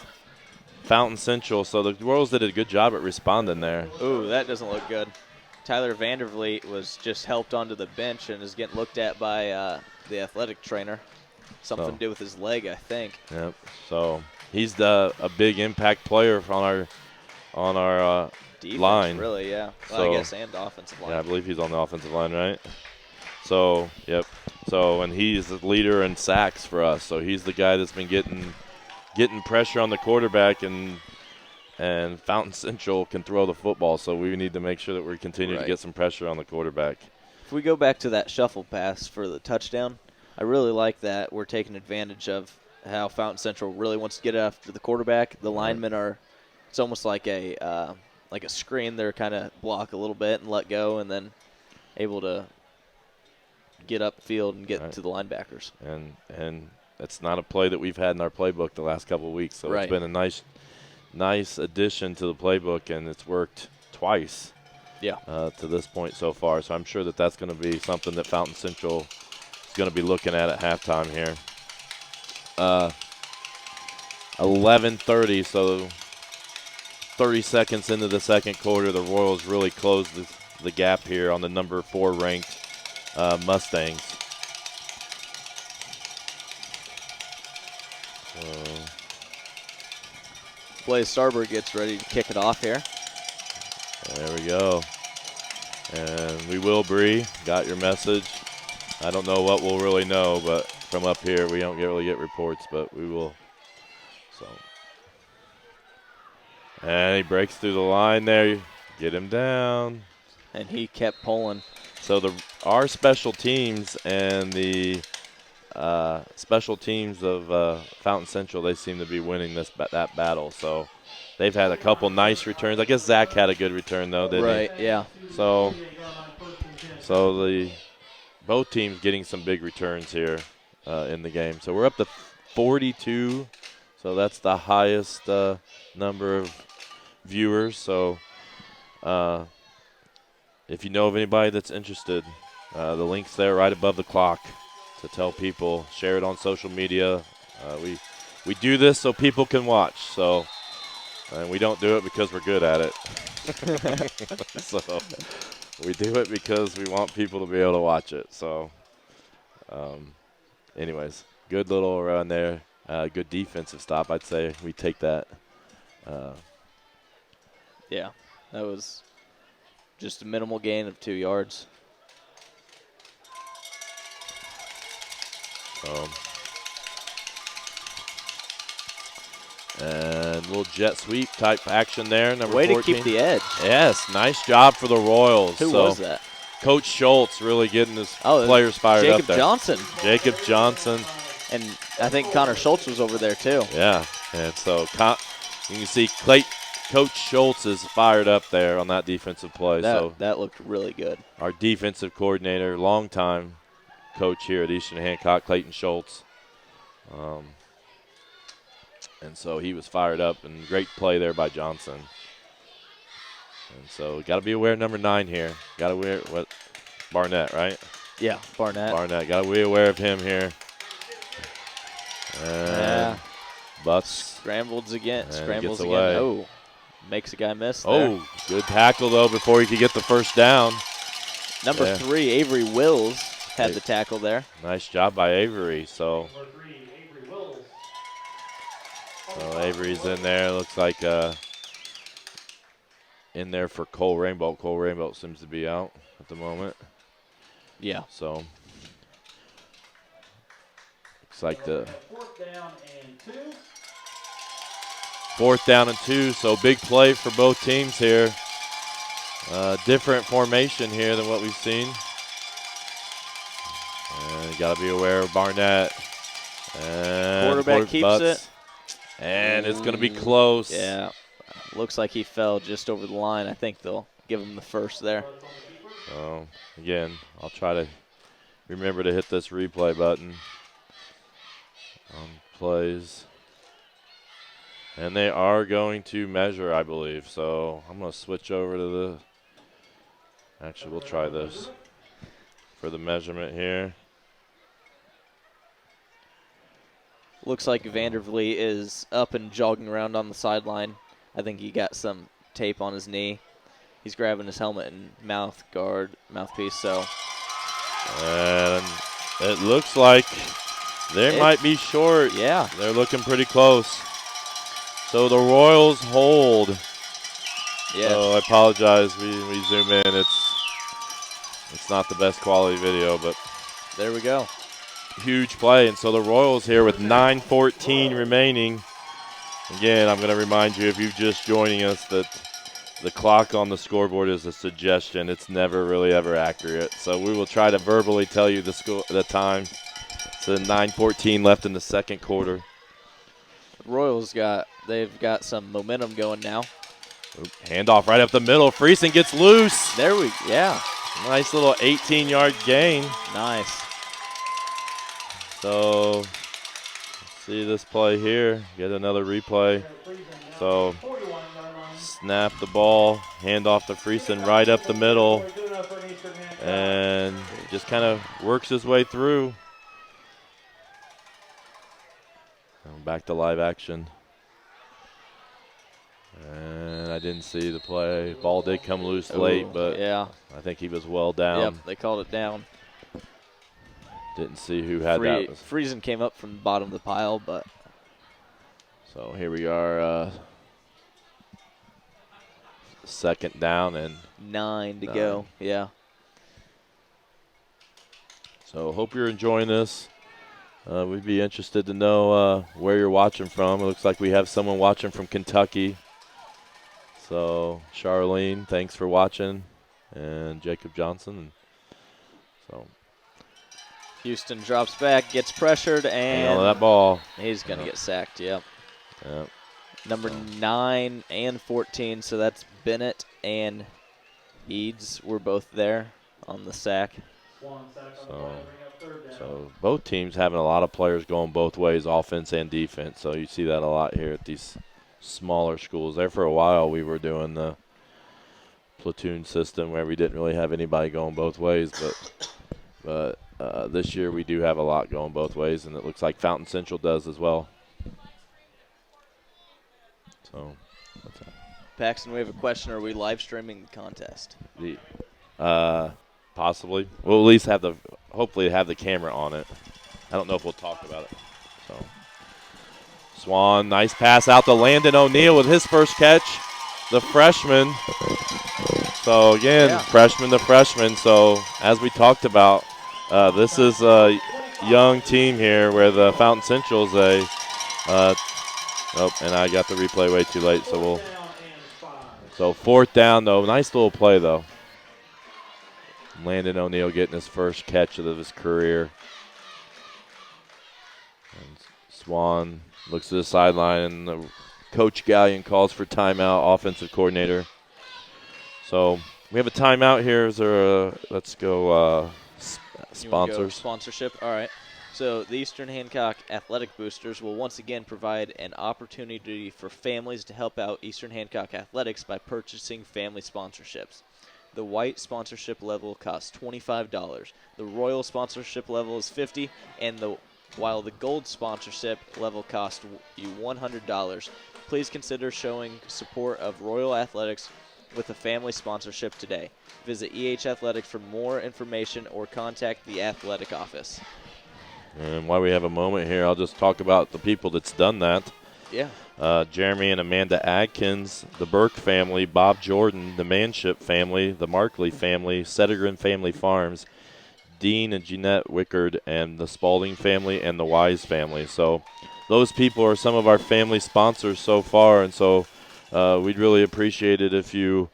Fountain Central. So the Royals did a good job at responding there. Ooh, that doesn't look good. Tyler Vandervliet was just helped onto the bench and is getting looked at by the athletic trainer. Something to do with his leg, I think. Yep. So he's a big impact player on our defense, line. Really, yeah. Well, So, I guess and offensive line. Yeah, I believe he's on the offensive line, right? So, yep. So, and he's the leader in sacks for us. So he's the guy that's been getting pressure on the quarterback, and Fountain Central can throw the football. So we need to make sure that we continue to get some pressure on the quarterback. If we go back to that shuffle pass for the touchdown, I really like that we're taking advantage of how Fountain Central really wants to get after the quarterback. The linemen are, it's almost like a screen. They're kind of block a little bit and let go, and then able to get upfield and get to the linebackers. And that's not a play that we've had in our playbook the last couple of weeks. So it's been a nice addition to the playbook, and it's worked twice to this point so far. So I'm sure that that's going to be something that Fountain Central is going to be looking at halftime here. 11:30, so 30 seconds into the second quarter, the Royals really closed the gap here on the number 4 ranked Mustangs. Blaze Sarber gets ready to kick it off here. There we go. And we will, Bree. Got your message. I don't know what we'll really know, but from up here we don't really get reports, but we will. So, and he breaks through the line there. Get him down. And he kept pulling. So our special teams and the special teams of Fountain Central, they seem to be winning that battle. So they've had a couple nice returns. I guess Zach had a good return though, didn't he? Right, yeah. So both teams getting some big returns here in the game. So we're up to 42. So that's the highest number of viewers. So if you know of anybody that's interested, the link's there right above the clock to tell people. Share it on social media. We do this so people can watch. So, and we don't do it because we're good at it. So we do it because we want people to be able to watch it. So, anyways, good little run there. Good defensive stop, I'd say. We take that. Yeah, that was just a minimal gain of 2 yards. And little jet sweep type action there. Number Way 14. to keep the edge. Yes, nice job for the Royals. Who was that? Coach Schultz really getting his Oh, players fired up Jacob there. Johnson. Jacob Johnson. And I think Connor Schultz was over there too. Yeah, and so you can see Coach Schultz is fired up there on that defensive play. That looked really good. Our defensive coordinator, longtime coach here at Eastern Hancock, Clayton Schultz. And so he was fired up, and great play there by Johnson. And so got to be aware of number 9 here. Got to wear Barnett, right? Yeah, Barnett. Got to be aware of him here. And Butts Scrambles again. gets away. Oh, makes a guy miss there. Oh, good tackle, though, before he could get the first down. Number 3, Avery Wills, had the tackle there. Nice job by Avery. So Number 3, Avery Wills. Avery's in there. Looks like in there for Cole Rainbow. Cole Rainbow seems to be out at the moment. Yeah. So looks like the 4th down and 2. So big play for both teams here. Different formation here than what we've seen. And you got to be aware of Barnett. And Quarterback keeps it. And it's going to be close. Yeah. Looks like he fell just over the line. I think they'll give him the first there. So, again, I'll try to remember to hit this replay button on plays. And they are going to measure, I believe. So I'm going to switch over to the – actually, we'll try this for the measurement here. Looks like Vandervliet is up and jogging around on the sideline. I think he got some tape on his knee. He's grabbing his helmet and mouthpiece. So, and it looks like they might be short. Yeah, they're looking pretty close. So the Royals hold. Yeah. So I apologize. We zoom in. It's not the best quality video, but there we go. Huge play. And so the Royals here with 9:14 remaining. Again, I'm going to remind you, if you're just joining us, that the clock on the scoreboard is a suggestion. It's never really ever accurate. So we will try to verbally tell you the time. So 9:14 left in the second quarter. Royals they've got some momentum going now. Handoff right up the middle. Friesen gets loose. Yeah. Nice little 18-yard gain. Nice. So see this play here. Get another replay. So snap the ball, hand off to Friesen right up the middle, and just kind of works his way through. Back to live action. And I didn't see the play. Ball did come loose late, but yeah, I think he was well down. Yep, they called it down. Didn't see who had that. Friesen came up from the bottom of the pile, but. So here we are, second down and 9 to go. Yeah. So hope you're enjoying this. We'd be interested to know where you're watching from. It looks like we have someone watching from Kentucky. So Charlene, thanks for watching, and Jacob Johnson. So Houston drops back, gets pressured, and hang on to that ball. He's going to get sacked. Yep. Yep. Number 9 and 14. So that's Bennett and Eads were both there on the sack. So both teams having a lot of players going both ways, offense and defense. So you see that a lot here at these smaller schools. There for a while we were doing the platoon system where we didn't really have anybody going both ways, but this year we do have a lot going both ways, and it looks like Fountain Central does as well. So, what's that? Paxton, we have a question. Are we live streaming the contest? Possibly. We'll at least hopefully have the camera on it. I don't know if we'll talk about it. So, Swan, nice pass out to Landon O'Neill with his first catch, the freshman. So again, freshman to freshman. So as we talked about, this is a young team here where the Fountain Central's and I got the replay way too late. So 4th down though. Nice little play though. Landon O'Neill getting his first catch of his career. And Swan looks to the sideline, and Coach Gallion calls for timeout, offensive coordinator. So we have a timeout here. Is there let's go sponsors. Sponsorship, all right. So the Eastern Hancock Athletic Boosters will once again provide an opportunity for families to help out Eastern Hancock Athletics by purchasing family sponsorships. The white sponsorship level costs $25. The royal sponsorship level is $50, and while the gold sponsorship level costs you $100. Please consider showing support of Royal Athletics with a family sponsorship today. Visit EH Athletics for more information or contact the athletic office. And while we have a moment here, I'll just talk about the people that's done that. Yeah. Jeremy and Amanda Adkins, the Burke family, Bob Jordan, the Manship family, the Markley family, Settergren Family Farms, Dean and Jeanette Wickard, and the Spalding family and the Wise family. So those people are some of our family sponsors so far, and so we'd really appreciate it if you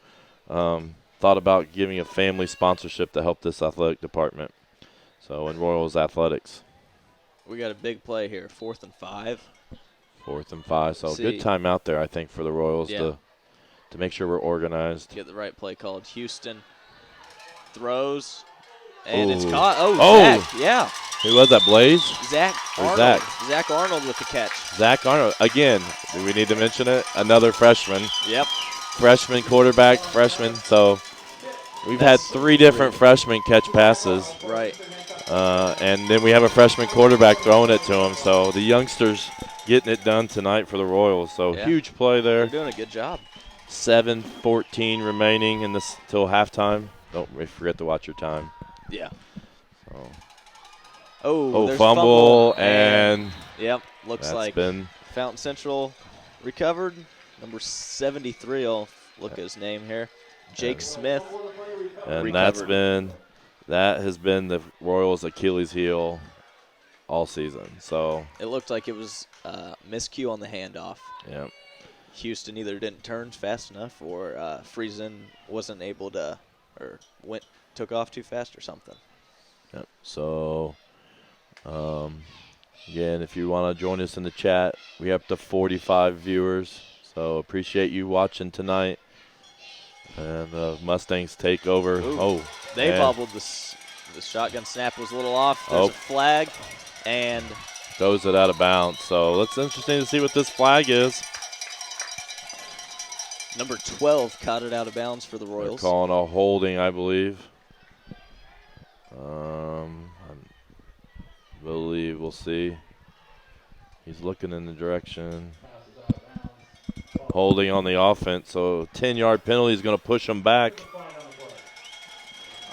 thought about giving a family sponsorship to help this athletic department. So in Royals Athletics. We got a big play here, 4th and 5. 4th and 5. So good time out there, I think, for the Royals to make sure we're organized. Get the right play called. Houston throws, and it's caught. Oh, Zach, yeah. Who was that, Blaze? Zach Arnold. Zach Arnold with the catch. Zach Arnold. Again, do we need to mention it? Another freshman. Yep. Freshman quarterback, freshman. So we've had 3 different freshmen catch passes. Right. And then we have a freshman quarterback throwing it to him. So the youngsters getting it done tonight for the Royals. So huge play there. They're doing a good job. 7:14 remaining in this till halftime. Don't forget to watch your time. Yeah. So. Oh, fumble and yep, looks like been Fountain Central recovered. Number 73, I'll look at his name here. Jake Smith. And recovered. that has been the Royals' Achilles heel all season. So it looked like it was miscue on the handoff. Yeah. Houston either didn't turn fast enough or Friesen wasn't able to, or took off too fast or something. Yep. So, again, if you want to join us in the chat, we have up to 45 viewers. So appreciate you watching tonight. And the Mustangs take over. Ooh. They bobbled the shotgun snap was a little off. There's a flag and throws it out of bounds. So it's interesting to see what this flag is. Number 12 caught it out of bounds for the Royals. They're calling a holding, I believe. I believe we'll see. He's looking in the direction. Holding on the offense. So 10-yard penalty is going to push them back.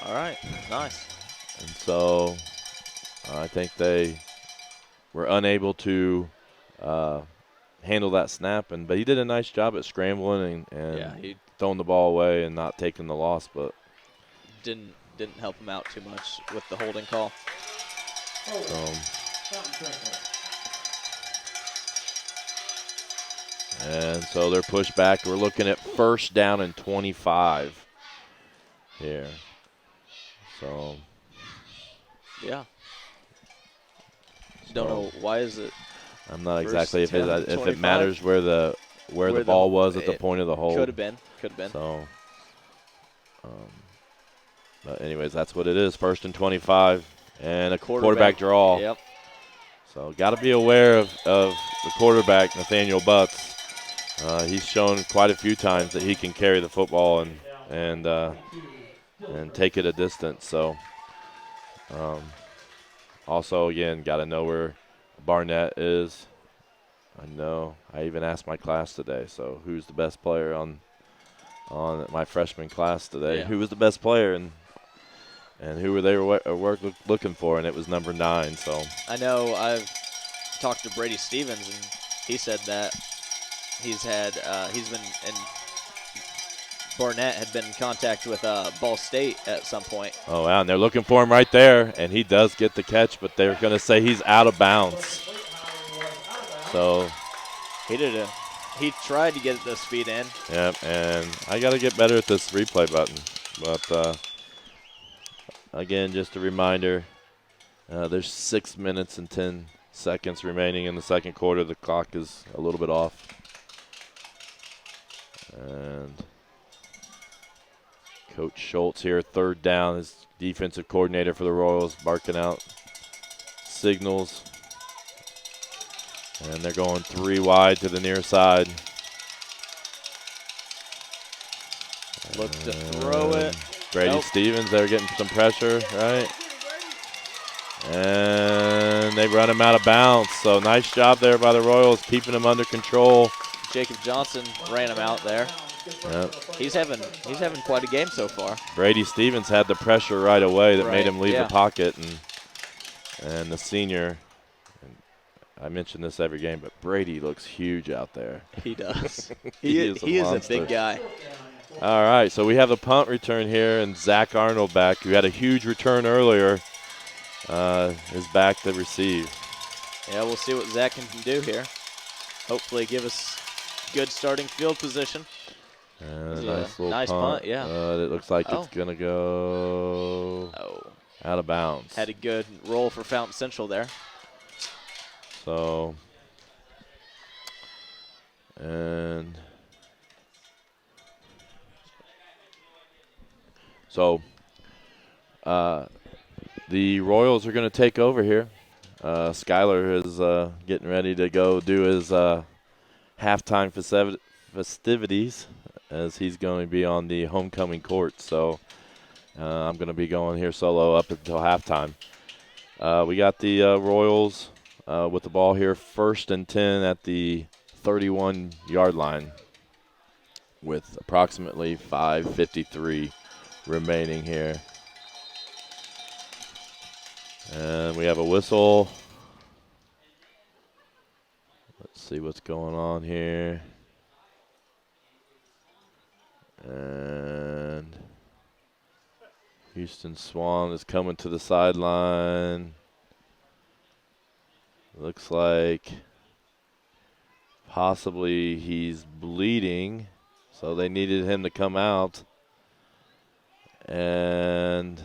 All right, nice. And so I think they were unable to handle that snap, but he did a nice job at scrambling and throwing the ball away and not taking the loss, but didn't help him out too much with the holding call. And so they're pushed back. We're looking at 1st down and 25 here. So yeah. Don't know why is it. I'm not exactly if it matters where the ball was at the point of the hold. Could have been. So, but anyways, that's what it is. 1st and 25 and a quarterback draw. Yep. So got to be aware of the quarterback, Nathaniel Butts. He's shown quite a few times that he can carry the football and take it a distance. So, also again, got to know where Barnett is. I know. I even asked my class today. So, who's the best player on my freshman class today? Yeah. Who was the best player and who were they looking for? And it was number 9. So I know I've talked to Brady Stevens, and he said that Barnett had been in contact with Ball State at some point. Oh, wow, and they're looking for him right there, and he does get the catch, but they're going to say he's out of bounds. So he tried to get those feet in. Yep, and I got to get better at this replay button. But again, just a reminder, there's 6 minutes and 10 seconds remaining in the second quarter. The clock is a little bit off. And Coach Schultz here, third down, his defensive coordinator for the Royals, barking out signals. And they're going 3 wide to the near side. Look to throw it. Brady Nope. Stevens, they're getting some pressure, right? And they run him out of bounds. So nice job there by the Royals, keeping him under control. Jacob Johnson ran him out there. Yep. He's having quite a game so far. Brady Stevens had the pressure right away that made Right, him leave yeah. the pocket, and the senior. And I mention this every game, but Brady looks huge out there. He does. He he is a is a monster. big guy. All right, so we have the punt return here, and Zach Arnold back, who had a huge return earlier, is back to receive. Yeah, we'll see what Zach can do here. Hopefully give us good starting field position. And a Yeah, nice little nice punt, yeah. It looks like Oh. it's going to go out of bounds. Had a good roll for Fountain Central there. So, and so the Royals are going to take over here. Skylar is getting ready to go do his halftime festivities, as he's going to be on the homecoming court. So I'm going to be going here solo up until halftime. We got the Royals with the ball here, 1st and 10 at the 31-yard line with approximately 5:53 remaining here. And we have a whistle. Let's see what's going on here. And Houston Swan is coming to the sideline. Looks like possibly he's bleeding, so they needed him to come out. And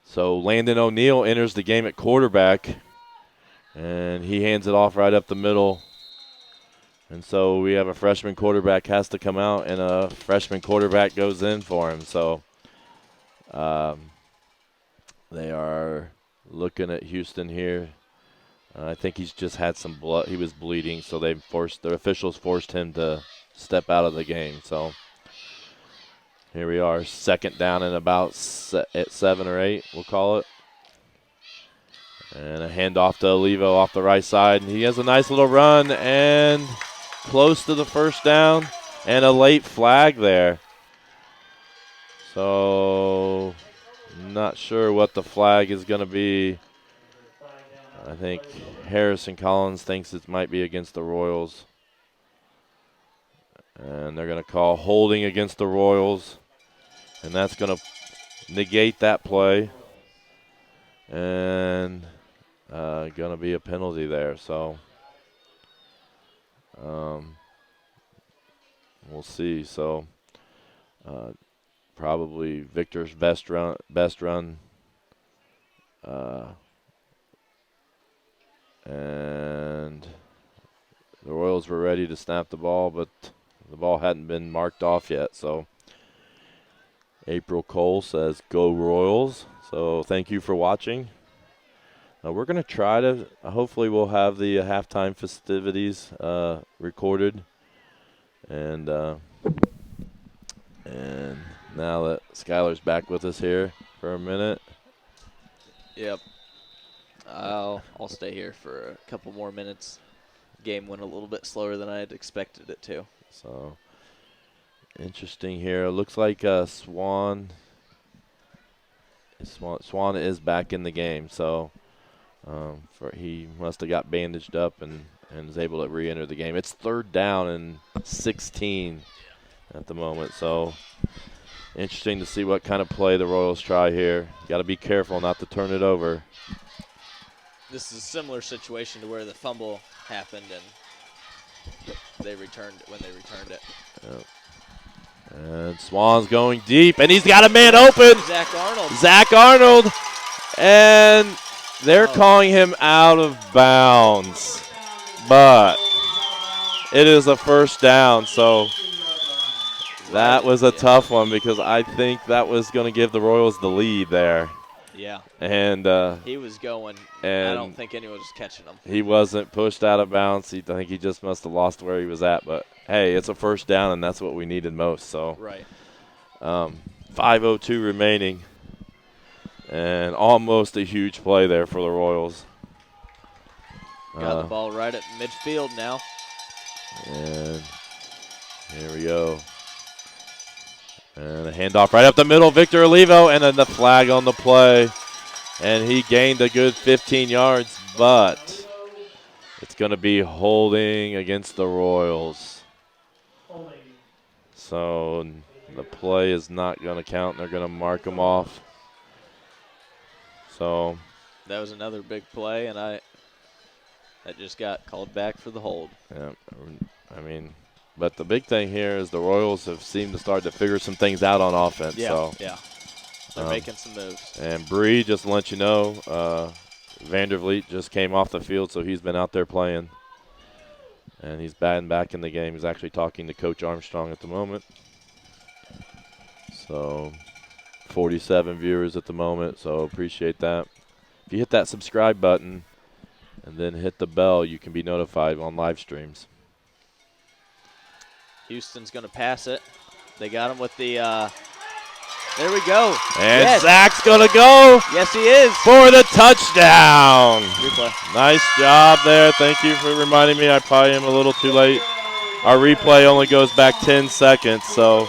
so Landon O'Neill enters the game at quarterback, and he hands it off right up the middle. And so we have a freshman quarterback has to come out, and a freshman quarterback goes in for him. So they are looking at Houston here. I think he's just had some blood. He was bleeding, so the officials forced him to step out of the game. So here we are, 2nd down and about at 7 or 8, we'll call it. And a handoff to Olivo off the right side, and he has a nice little run and close to the 1st down, and a late flag there. So not sure what the flag is going to be. I think Harrison Collins thinks it might be against the Royals. And they're going to call holding against the Royals. And that's going to negate that play. And going to be a penalty there. So we'll see. So probably Victor's best run. And the Royals were ready to snap the ball, but the ball hadn't been marked off yet. So April Cole says, "Go Royals." So thank you for watching. We're going to try to, hopefully we'll have the halftime festivities recorded. And now that Skylar's back with us here for a minute. Yep. I'll stay here for a couple more minutes. Game went a little bit slower than I had expected it to. So interesting here. It looks like Swan is back in the game. So he must have got bandaged up and is able to re-enter the game. It's 3rd down and 16 at the moment. So interesting to see what kind of play the Royals try here. Got to be careful not to turn it over. This is a similar situation to where the fumble happened and they returned it when they returned it. Yep. And Swan's going deep, and he's got a man open. Zach Arnold. Zach Arnold, and they're calling him out of bounds. But it is a first down, so that was a tough one because I think that was going to give the Royals the lead there. Yeah. And he was going, and I don't think anyone was catching him. he wasn't pushed out of bounds. I think he just must have lost where he was at. But, hey, it's a first down, and that's what we needed most. So, right. 5:02 remaining, and almost a huge play there for the Royals. Got the ball right at midfield now. And here we go. And a handoff right up the middle, Victor Olivo, and then the flag on the play. And he gained a good 15 yards, but it's going to be holding against the Royals. So the play is not going to count. They're going to mark him off. So that was another big play, and that just got called back for the hold. Yeah, I mean, but the big thing here is the Royals have seemed to start to figure some things out on offense. Yeah, so, yeah. They're making some moves. And Bree, just to let you know, Vandervliet just came off the field, so he's been out there playing. And he's batting back in the game. He's actually talking to Coach Armstrong at the moment. So 47 viewers at the moment, so appreciate that. If you hit that subscribe button and then hit the bell, you can be notified on live streams. Houston's going to pass it. They got him with the there we go. And yes. Zach's going to go. Yes, he is. For the touchdown. Replay. Nice job there. Thank you for reminding me. I probably am a little too late. Our replay only goes back 10 seconds, so.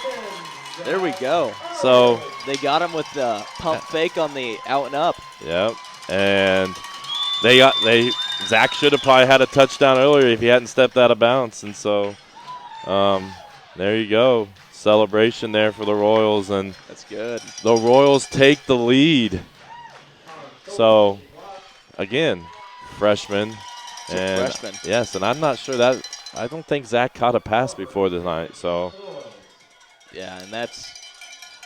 There we go. So. They got him with the pump fake on the out and up. Yep. And Zach should have probably had a touchdown earlier if he hadn't stepped out of bounds. And so, there you go. Celebration there for the Royals, and that's good. The Royals take the lead. So, again, freshman. Freshman. Yes, and I'm not sure that – I don't think Zach caught a pass before tonight. So, yeah, and that's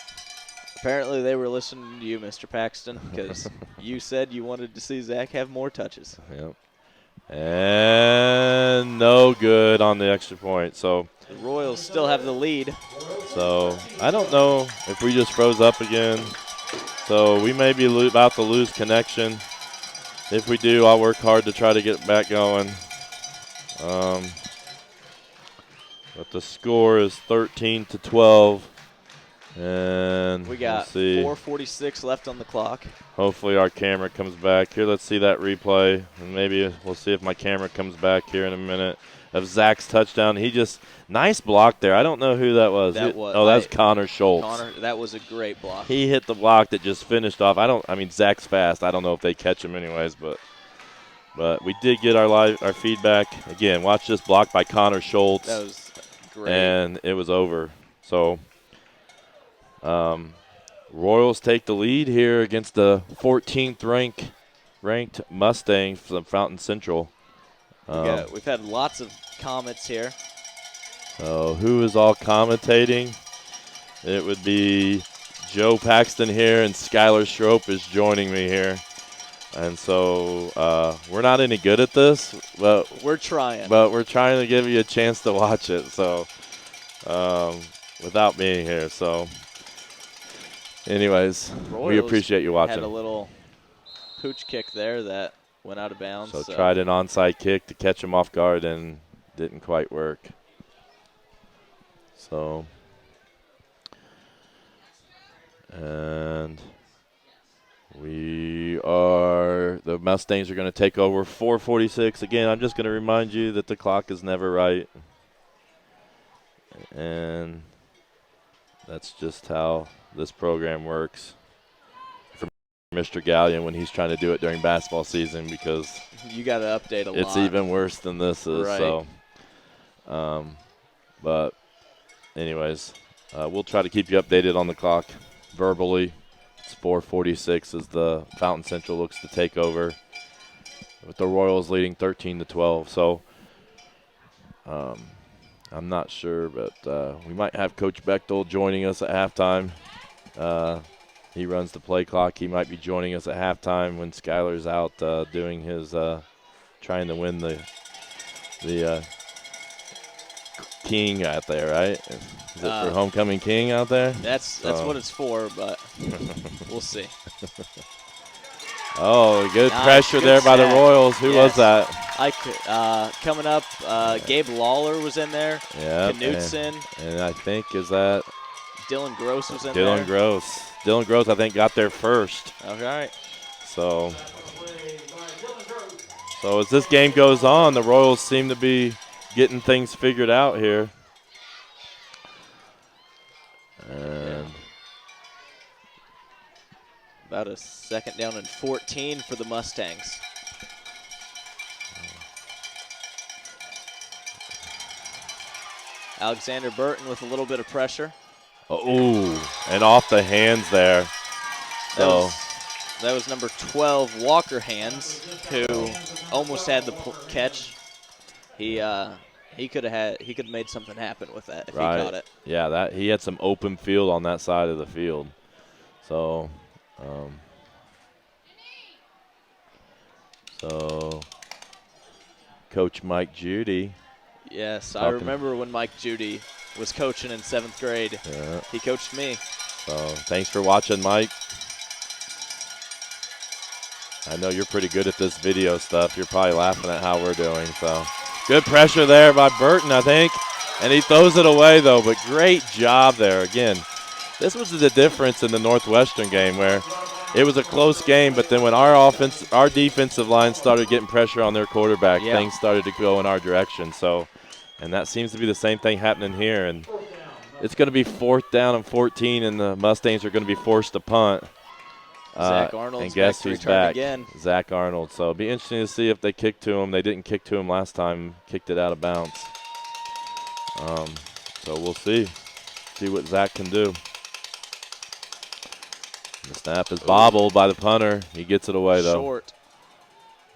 – apparently they were listening to you, Mr. Paxton, because you said you wanted to see Zach have more touches. Yep. And no good on the extra point. So the Royals still have the lead. So I don't know if we just froze up again. So we may be about to lose connection. If we do, I'll work hard to try to get back going. But the score is 13-12. And we got 4:46 left on the clock. Hopefully our camera comes back. Here, let's see that replay. And maybe we'll see if my camera comes back here in a minute. Of Zach's touchdown. He just, nice block there. I don't know who that was. That's Connor Schultz. Connor, that was a great block. He hit the block that just finished off. I mean, Zach's fast. I don't know if they catch him anyways, but we did get our feedback. Again, watch this block by Connor Schultz. That was great. And it was over. So, Royals take the lead here against the 14th ranked Mustangs from Fountain Central. We've had lots of comments here. So who is all commentating? It would be Joe Paxton here, and Skylar Schroep is joining me here. And so we're not any good at this, but we're trying. But we're trying to give you a chance to watch it. So without being here. So anyways, we appreciate you watching. Had a little pooch kick there that went out of bounds. So tried an onside kick to catch him off guard and didn't quite work. So, and the Mustangs are going to take over 4:46. Again, I'm just going to remind you that the clock is never right. And that's just how this program works. Mr. Gallion when he's trying to do it during basketball season, because you got to update a lot. It's even worse than this is. Right. So, but anyways, we'll try to keep you updated on the clock verbally. It's 4:46 as the Fountain Central looks to take over, with the Royals leading 13-12. So, I'm not sure, but we might have Coach Bechtel joining us at halftime. He runs the play clock. He might be joining us at halftime when Skylar's out doing his trying to win the king out there, right? Is it for homecoming king out there? That's what it's for, but we'll see. Oh, good Nice, pressure good there by the sack. Royals. Who was that? Coming up, Gabe Lawler was in there. Yeah, Knutson. and I think is that Dylan Gross was in there. Dylan Gross. Dylan Gross, I think, got there first. All right. So as this game goes on, the Royals seem to be getting things figured out here. And about a 2nd down and 14 for the Mustangs. Alexander Burton with a little bit of pressure. Oh, and off the hands there. So That was number 12, Walker Hands, who almost had the catch. He could have made something happen with that if he caught it. Yeah, he had some open field on that side of the field. So Coach Mike Judy. Yes, I remember when Mike Judy was coaching in 7th grade. Yeah. He coached me. So thanks for watching, Mike. I know you're pretty good at this video stuff. You're probably laughing at how we're doing. So good pressure there by Burton, I think. And he throws it away, though, but great job there. Again, this was the difference in the Northwestern game where it was a close game, but then when our defensive line started getting pressure on their quarterback, things started to go in our direction. So, and that seems to be the same thing happening here. And it's going to be 4th down and 14, and the Mustangs are going to be forced to punt. Zach Arnold's and guess back who's to back? again. Zach Arnold. So it'll be interesting to see if they kick to him. They didn't kick to him last time, kicked it out of bounds. So we'll see what Zach can do. The snap is bobbled by the punter. He gets it away, though. Short.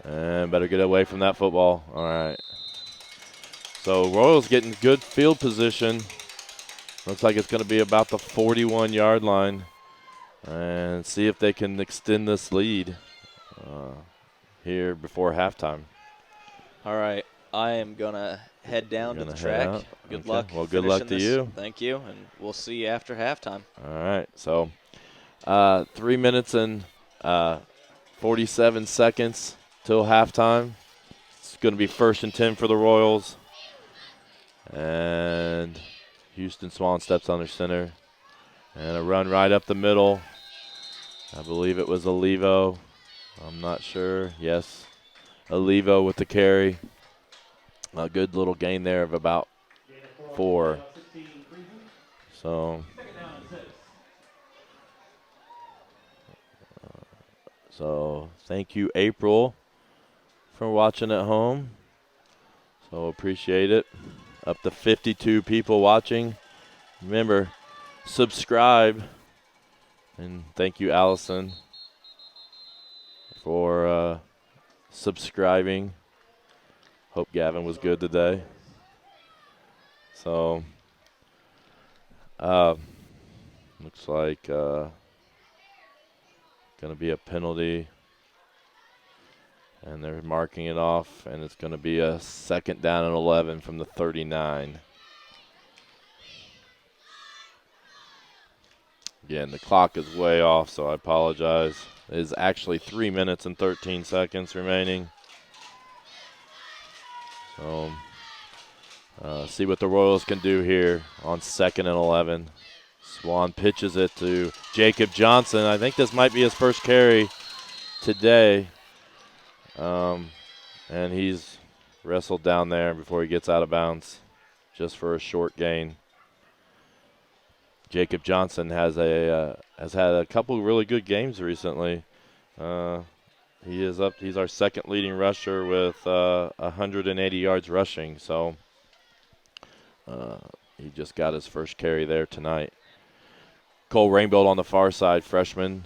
And better get away from that football. All right. So Royals getting good field position. Looks like it's going to be about the 41-yard line. And see if they can extend this lead here before halftime. All right. I am going to head down to the track. Good luck. Well, good luck to you. Thank you, and we'll see you after halftime. All right. So 3 minutes and 47 seconds till halftime. It's going to be 1st and 10 for the Royals. And Houston Swan steps under center. And a run right up the middle. I believe it was Olivo. I'm not sure. Yes, Olivo with the carry. A good little gain there of about 4. So thank you, April, for watching at home. So appreciate it. Up to 52 people watching. Remember, subscribe. And thank you, Allison, for subscribing. Hope Gavin was good today. So, looks like going to be a penalty. And they're marking it off, and it's going to be a 2nd down and 11 from the 39. Again, the clock is way off, so I apologize. It is actually 3 minutes and 13 seconds remaining. So, see what the Royals can do here on 2nd and 11. Swan pitches it to Jacob Johnson. I think this might be his first carry today. And he's wrestled down there before he gets out of bounds just for a short gain. Jacob Johnson has had a couple really good games recently. He's our 2nd leading rusher with 180 yards rushing. So he just got his first carry there tonight. Cole Rainbow on the far side, freshman.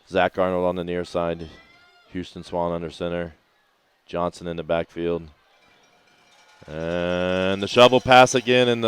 Zach Arnold on the near side. Houston Swan under center. Johnson in the backfield. And And the shovel pass again in the